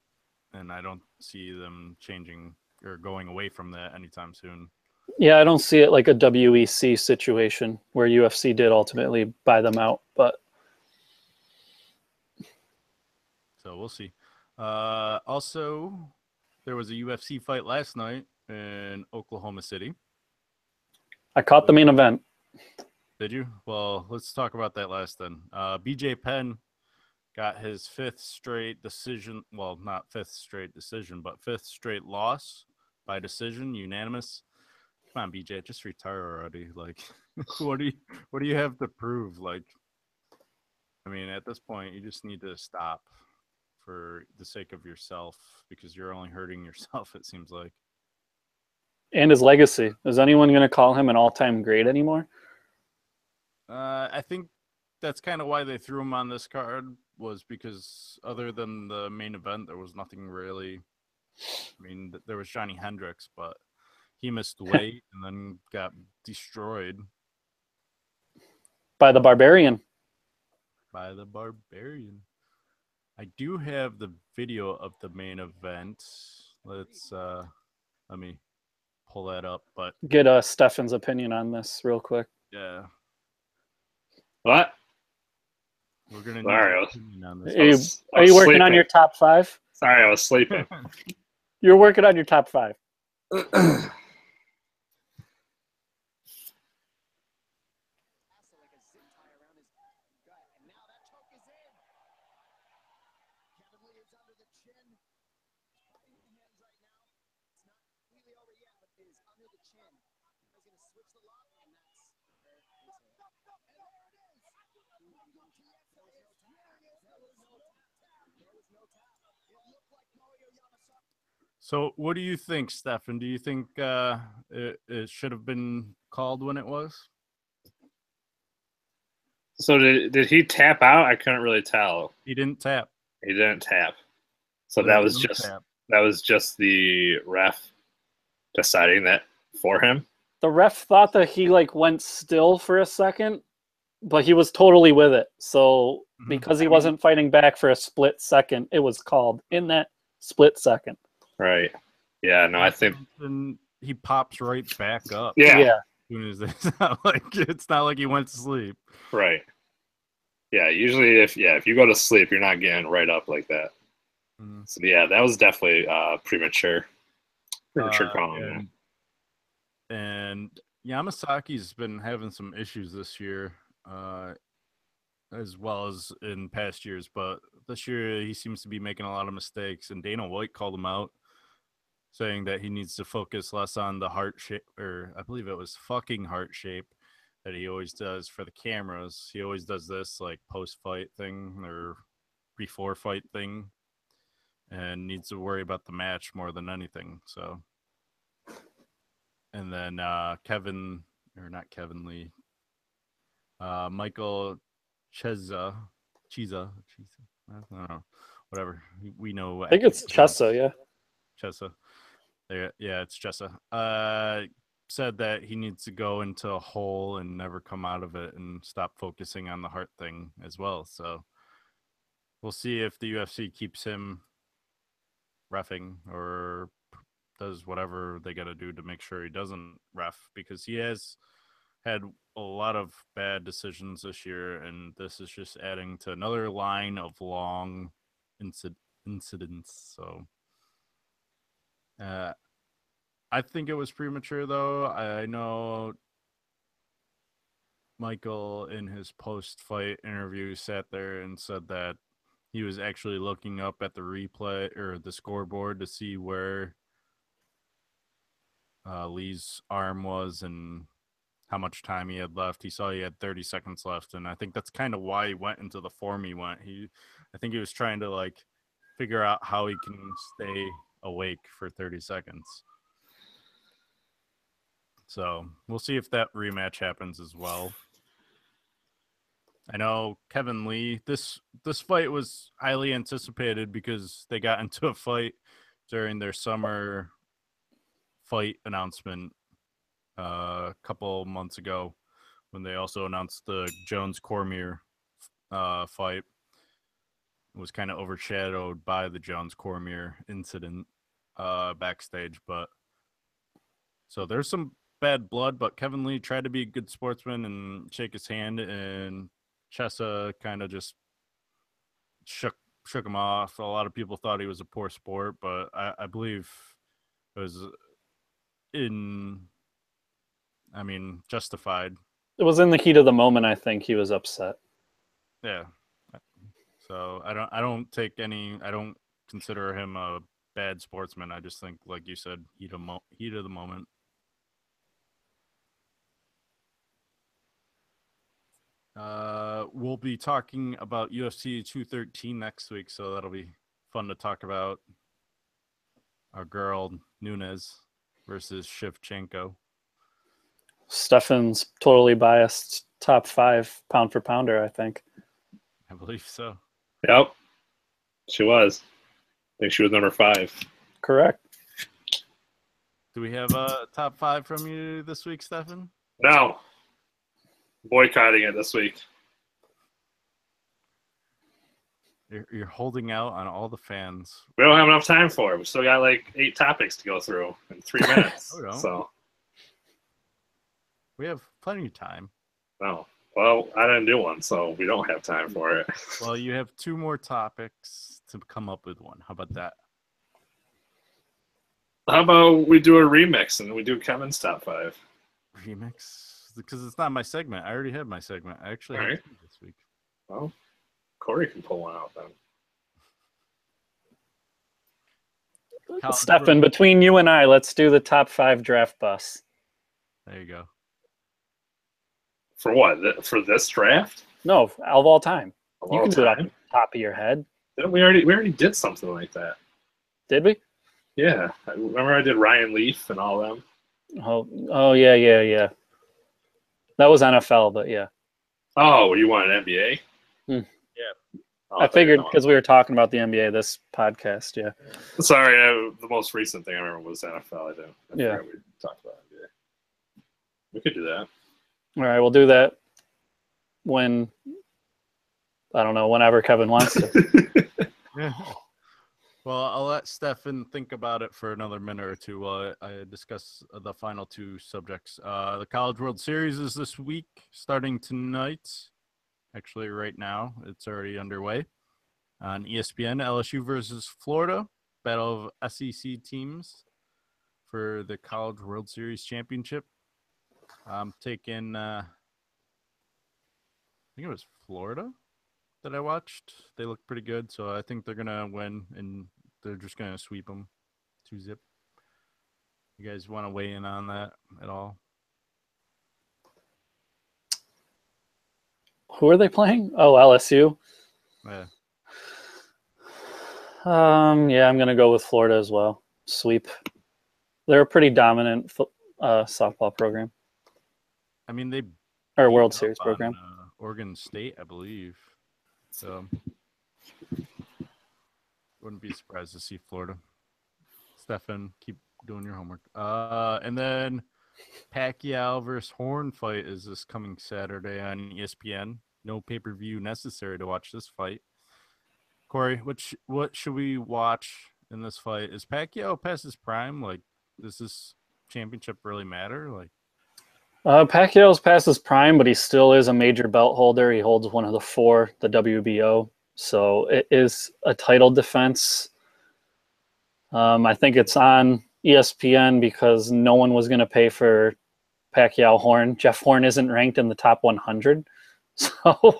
and I don't see them changing or going away from that anytime soon. Yeah, I don't see it like a WEC situation where UFC did ultimately buy them out, but so we'll see. Also, there was a UFC fight last night in Oklahoma City. I caught the main event. Did you? Well, let's talk about that last then. BJ Penn got his fifth straight decision. Well, not fifth straight decision, but fifth straight loss by decision, unanimous. Come on, BJ, just retire already. Like, what do you have to prove? Like, I mean, at this point, you just need to stop for the sake of yourself because you're only hurting yourself. It seems like. And his legacy. Is anyone going to call him an all-time great anymore? I think that's kind of why they threw him on this card was because other than the main event, there was nothing really. I mean, there was Johnny Hendricks, but he missed weight and then got destroyed By the Barbarian. by the Barbarian. I do have the video of the main event. Let me pull that up. But Get Stefan's opinion on this real quick. yeah, What? we're gonna Sorry, need an opinion on this. Are you working on sleeping. your top 5? Sorry, I was sleeping. You're working on your top 5. So, what do you think, Stefan? Do you think it should have been called when it was? So did he tap out? I couldn't really tell. He didn't tap. He didn't tap. So There that was no just tap. that was just the ref deciding that for him. The ref thought that he like went still for a second, but he was totally with it. So Mhm. because he wasn't fighting back for a split second, it was called in that split second. Right. Yeah, no, I think And he pops right back up. yeah. As soon as it's not like he went to sleep. Right. Yeah, usually if you go to sleep, you're not getting right up like that. Mhm. So yeah, that was definitely premature. Premature calling. And Yamasaki's been having some issues this year, as well as in past years. But this year he seems to be making a lot of mistakes. And Dana White called him out, saying that he needs to focus less on the heart shape, or I believe it was fucking heart shape that he always does for the cameras. He always does this like post-fight thing or before fight thing, and needs to worry about the match more than anything. So, and then Michael Chiesa, I don't know, whatever. We know. I think it's Chessa, yeah. Chessa. Yeah, it's Chessa. Said that he needs to go into a hole and never come out of it and stop focusing on the heart thing as well. So we'll see if the UFC keeps him reffing or does whatever they got to do to make sure he doesn't ref, because he has had a lot of bad decisions this year, and this is just adding to another line of long incidents. So I think it was premature, though. I know Michael in his post-fight interview sat there and said that he was actually looking up at the replay or the scoreboard to see where Lee's arm was and how much time he had left. He saw he had 30 seconds left, and I think that's kind of why he went into the form he went. I think he was trying to like figure out how he can stay awake for 30 seconds. So we'll see if that rematch happens as well. I know Kevin Lee. This fight was highly anticipated because they got into a fight during their summer fight announcement a couple months ago when they also announced the Jones Cormier fight. It was kind of overshadowed by the Jones Cormier incident backstage, but so there's some bad blood, but Kevin Lee tried to be a good sportsman and shake his hand, and Chessa kind of just shook him off. A lot of people thought he was a poor sport, but I believe it was justified. It was in the heat of the moment. I think he was upset. Yeah. So I don't consider him a bad sportsman. I just think, like you said, heat of the moment. We'll be talking about UFC 213 next week, so that'll be fun to talk about. Our girl Nunes versus Shevchenko. Stefan's totally biased top 5 pound for pounder, I think. I believe so. Yep. She was. I think she was number 5. Correct. Do we have a top 5 from you this week, Stefan? No. Boycotting it this week. You're holding out on all the fans. We don't have enough time for it. We still got like 8 topics to go through in 3 minutes. So we have plenty of time. No. Well, I didn't do one, so we don't have time for it. Well, you have 2 more topics to come up with one. How about that? How about we do a remix and we do Kevin's top 5? Remix? Because it's not my segment. I already had my segment. I actually had 2 this week. Well, Corey can pull one out then. Stefan, between you and I, let's do the top 5 draft bus. There you go. For what? For this draft? No, of all time. Of you all can do it off time? the top of your head. Didn't we already did something like that. Did we? Yeah. Remember I did Ryan Leaf and all them? Oh yeah. That was NFL, but yeah. Oh, you want an NBA? Yeah. Oh, I figured because we were talking about the NBA this podcast, yeah. Sorry, the most recent thing I remember was NFL. I forgot we talked about NBA. We could do that. All right, we'll do that when, I don't know, whenever Kevin wants to. Yeah. Well, I'll let Stefan think about it for another minute or two while I discuss the final 2 subjects. The College World Series is this week, starting tonight. Actually, right now, it's already underway. On ESPN, LSU versus Florida, battle of SEC teams for the College World Series championship. I'm taking, I think it was Florida that I watched. They look pretty good, so I think they're going to win, and they're just going to sweep them 2-0. You guys want to weigh in on that at all? Who are they playing? Oh, LSU. Yeah. Yeah, I'm going to go with Florida as well. Sweep. They're a pretty dominant softball program. I mean, they or World Series program. Oregon State, I believe. So wouldn't be surprised to see Florida. Stefan, keep doing your homework. And then Pacquiao versus Horn fight is this coming Saturday on ESPN. No pay-per-view necessary to watch this fight. Corey, what should we watch in this fight? Is Pacquiao past his prime? Like, does this championship really matter? Like, Pacquiao's past his prime, but he still is a major belt holder. He holds one of the 4, the WBO. So it is a title defense. I think it's on ESPN because no one was going to pay for Pacquiao Horn. Jeff Horn isn't ranked in the top 100. So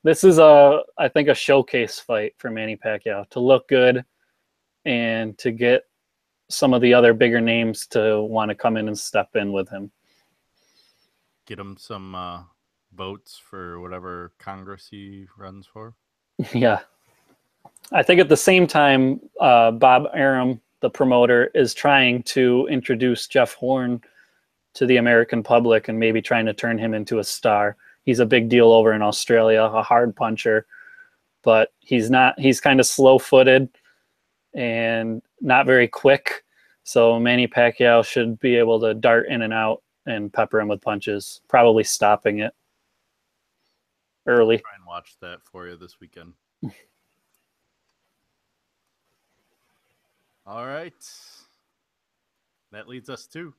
this is I think a showcase fight for Manny Pacquiao to look good and to get some of the other bigger names to want to come in and step in with him. Get him some votes for whatever Congress he runs for. Yeah. I think at the same time, Bob Arum, the promoter, is trying to introduce Jeff Horn to the American public and maybe trying to turn him into a star. He's a big deal over in Australia, a hard puncher, but he's kind of slow-footed and not very quick. So Manny Pacquiao should be able to dart in and out and pepper him with punches, probably stopping it early. Try and watch that for you this weekend. All right. That leads us to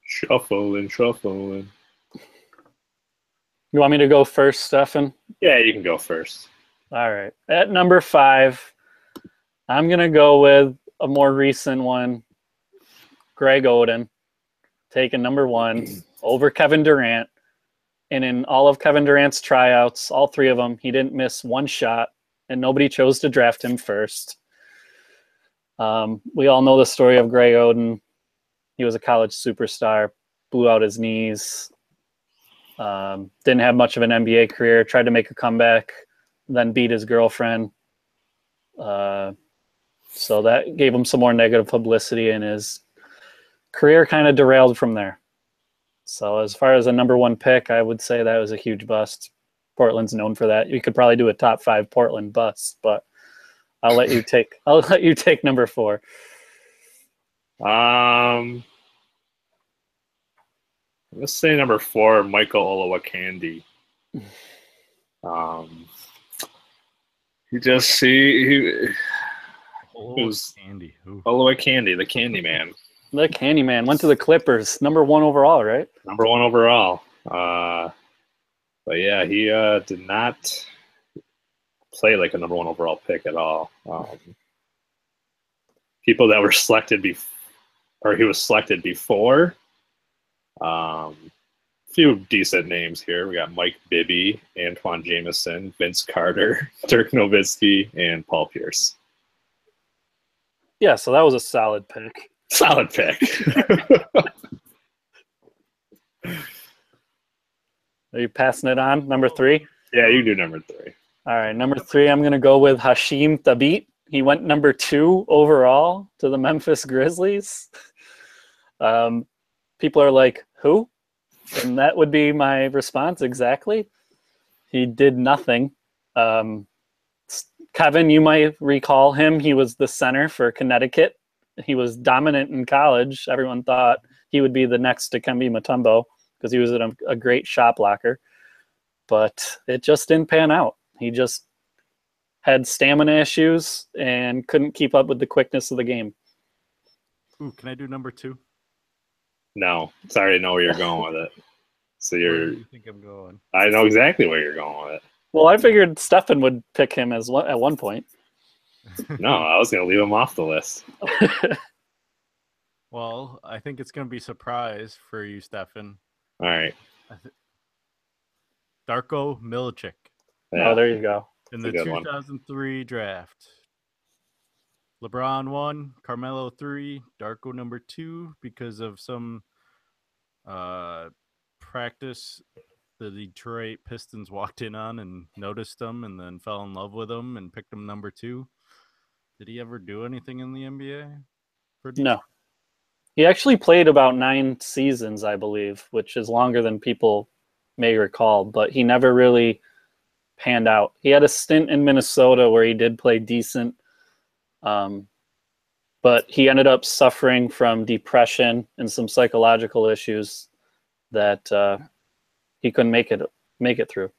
Shuffling. You want me to go first, Stefan? Yeah, you can go first. All right. At number 5, I'm going to go with a more recent one, Greg Oden, taking number 1 over Kevin Durant. And in all of Kevin Durant's tryouts, all 3 of them, he didn't miss one shot, and nobody chose to draft him first. We all know the story of Greg Oden. He was a college superstar, blew out his knees, didn't have much of an NBA career, tried to make a comeback, then beat his girlfriend. So that gave him some more negative publicity, and his career kind of derailed from there. So as far as a number 1 pick, I would say that was a huge bust. Portland's known for that. You could probably do a top 5 Portland bust, but I'll let you take number 4. Let's say number 4, Michael Olowokandi. Olowokandi, the Candy Man. The Candyman went to the Clippers, number 1 overall, right? Number 1 overall. But yeah, he did not play like a number 1 overall pick at all. People that were selected he was selected before. Few decent names here. We got Mike Bibby, Antoine Jameson, Vince Carter, Dirk Nowitzki, and Paul Pierce. Yeah, so that was a solid pick. Solid pick. Are you passing it on? Number 3? Yeah, you do number 3. All right, number 3, I'm going to go with Hashim Thabit. He went number 2 overall to the Memphis Grizzlies. People are like, who? And that would be my response exactly. He did nothing. Kevin, you might recall him. He was the center for Connecticut. He was dominant in college. Everyone thought he would be the next Dikembe Mutombo because he was a great shot blocker. But it just didn't pan out. He just had stamina issues and couldn't keep up with the quickness of the game. Ooh, can I do number 2? No, sorry, I know where you're going with it. So Where do you think I'm going? I know exactly where you're going with it. Well, I figured Stefan would pick him at one point. No, I was going to leave him off the list. Well, I think it's going to be a surprise for you, Stefan. All right. Darko Milicic. Yeah. Oh, there you go. In That's the a good one. 2003 draft. LeBron 1, Carmelo 3, Darko number 2 because of some practice the Detroit Pistons walked in on and noticed him and then fell in love with him and picked him number 2. Did he ever do anything in the NBA? No. He actually played about 9 seasons, I believe, which is longer than people may recall, but he never really panned out. He had a stint in Minnesota where he did play decent, but he ended up suffering from depression and some psychological issues that he couldn't make it through.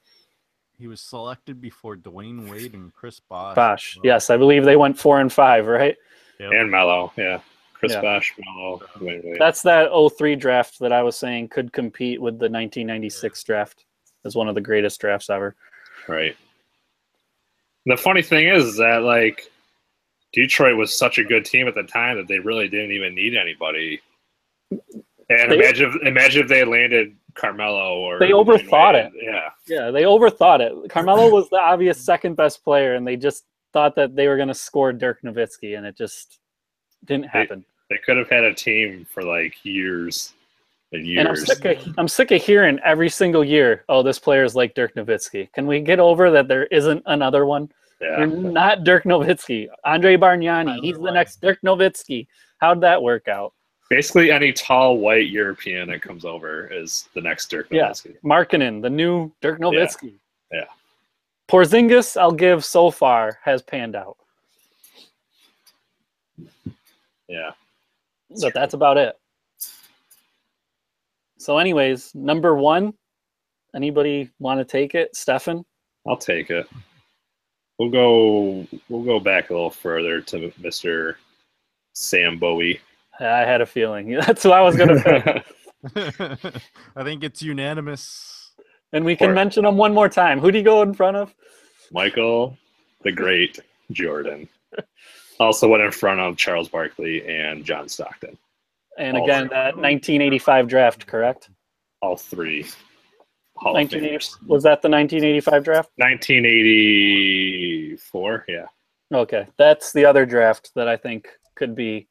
He was selected before Dwayne Wade and Chris Bosh. Bosh, yes, I believe they went 4 and 5, right? Yep. And Melo, yeah. Chris Yeah. Bosh, Melo, Dwayne Wade. That's that 03 draft that I was saying could compete with the 1996 draft as one of the greatest drafts ever. Right. The funny thing is that, like, Detroit was such a good team at the time that they really didn't even need anybody. And imagine if they landed Carmelo or they overthought it. Yeah. Yeah, they overthought it. Carmelo was the obvious second best player, and they just thought that they were going to score Dirk Nowitzki, and it just didn't happen. They could have had a team for like years in And years. I'm sick of hearing every single year, oh, this player is like Dirk Nowitzki. Can we get over that there isn't another one? Yeah. You're not Dirk Nowitzki. Andre Bargnani, he's the next Dirk Nowitzki. How'd that work out? Basically, any tall white European that comes over is the next Dirk Nowitzki. Markkanen, the new Dirk Nowitzki. Yeah. Porzingis, I'll give so far, has panned out. Yeah. But that's about it. So anyways, number 1, anybody want to take it? Stefan? I'll take it. We'll go back a little further to Mr. Sam Bowie. I had a feeling. That's who I was going to pick. I think it's unanimous. And we can mention him one more time. Who do you go in front of? Michael the Great Jordan. Also went in front of Charles Barkley and John Stockton. And again, that 1985 draft, correct? All three. Hall of Famers. Was that the 1985 draft? 1984, yeah. Okay, that's the other draft that I think could be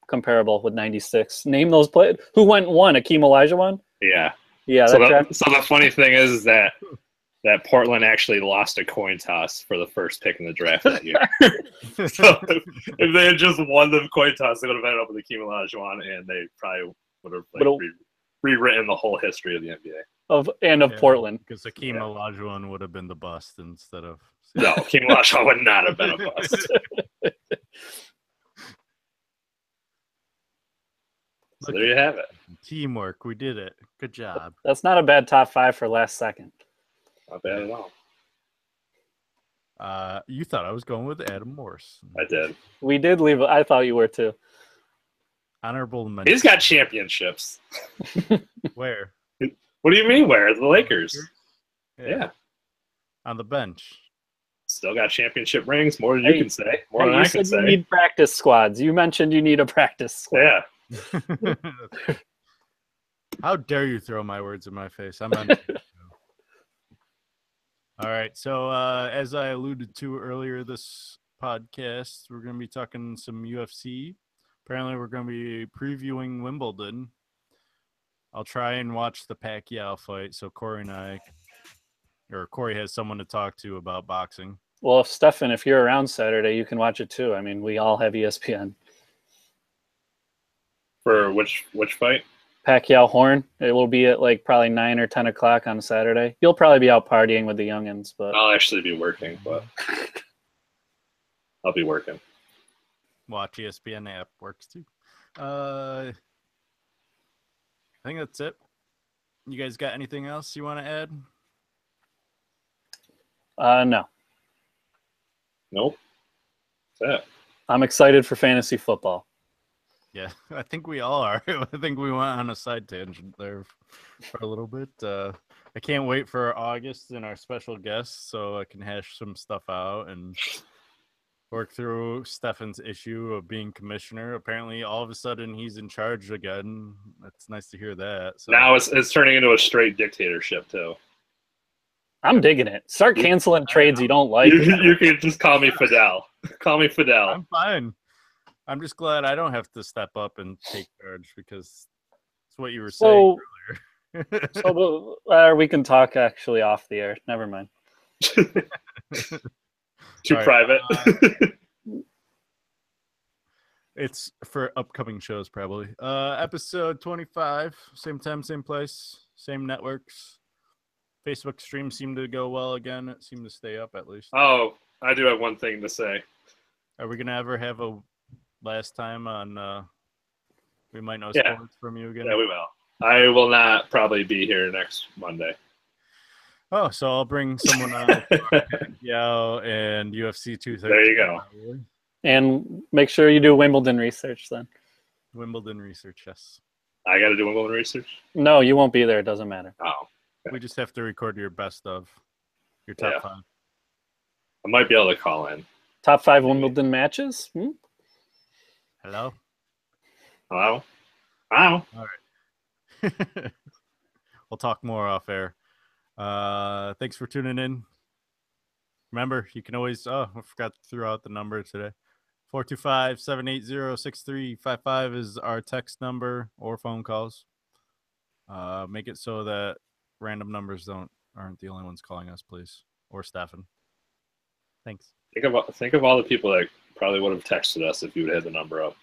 comparable with 96. Name those players. Who went one? Akeem Olajuwon? Yeah. Yeah. So the funny thing is that Portland actually lost a coin toss for the first pick in the draft that year. So if they had just won the coin toss, they would have ended up with Akeem Olajuwon, and they probably would have rewritten the whole history of the NBA. Of Portland. Because Akeem Olajuwon would have been the bust instead of... No, Akeem Olajuwon would not have been a bust. So there you have it. Teamwork. We did it. Good job. That's not a bad top 5 for last second. Not bad at all. You thought I was going with Adam Morse. I did. We did leave. I thought you were too. Honorable mention. He's got championships. Where? What do you mean where? The Lakers. Yeah. On the bench. Still got championship rings. More than you can say. More than I can say. You need practice squads. You mentioned you need a practice squad. Yeah. How dare you throw my words in my face? I'm on. All right. So as I alluded to earlier this podcast, we're going to be talking some UFC. Apparently, we're going to be previewing Wimbledon. I'll try and watch the Pacquiao fight. So Corey has someone to talk to about boxing. Well, Stefan, if you're around Saturday, you can watch it too. I mean, we all have ESPN. For which fight? Pacquiao Horn. It will be at like probably 9 or 10 o'clock on Saturday. You'll probably be out partying with the youngins, but I'll actually be working, but I'll be working. Watch ESPN app works too. I think that's it. You guys got anything else you want to add? No. Nope. That's it. I'm excited for fantasy football. Yeah, I think we all are. I think we went on a side tangent there for a little bit. I can't wait for August and our special guests so I can hash some stuff out and work through Stefan's issue of being commissioner. Apparently, all of a sudden, he's in charge again. It's nice to hear that. So. Now it's turning into a straight dictatorship, too. I'm digging it. Start canceling trades you don't like. You can just call me Fidel. Call me Fidel. I'm fine. I'm just glad I don't have to step up and take charge because it's what you were saying earlier. We can talk actually off the air. Never mind. Too right, private. It's for upcoming shows, probably. Episode 25, same time, same place, same networks. Facebook streams seem to go well again. It seemed to stay up at least. Oh, I do have one thing to say. Are we gonna ever have a last time on we might know sports from you again? Yeah, we will. I will not probably be here next Monday. Oh, so I'll bring someone on and UFC 230. There you go. And make sure you do Wimbledon research then. Wimbledon research, yes. I got to do Wimbledon research? No, you won't be there. It doesn't matter. Oh. We just have to record your best of your top 5. I might be able to call in. Top 5 Wimbledon matches? Hello? Hello? Hello? All right. We'll talk more off air. Thanks for tuning in. Remember, you can always, I forgot to throw out the number today. 425-780-6355 is our text number or phone calls. Make it so that random numbers aren't the only ones calling us, please, or Stefan. Thanks. Think of all the people that probably would have texted us if you would have had the number up.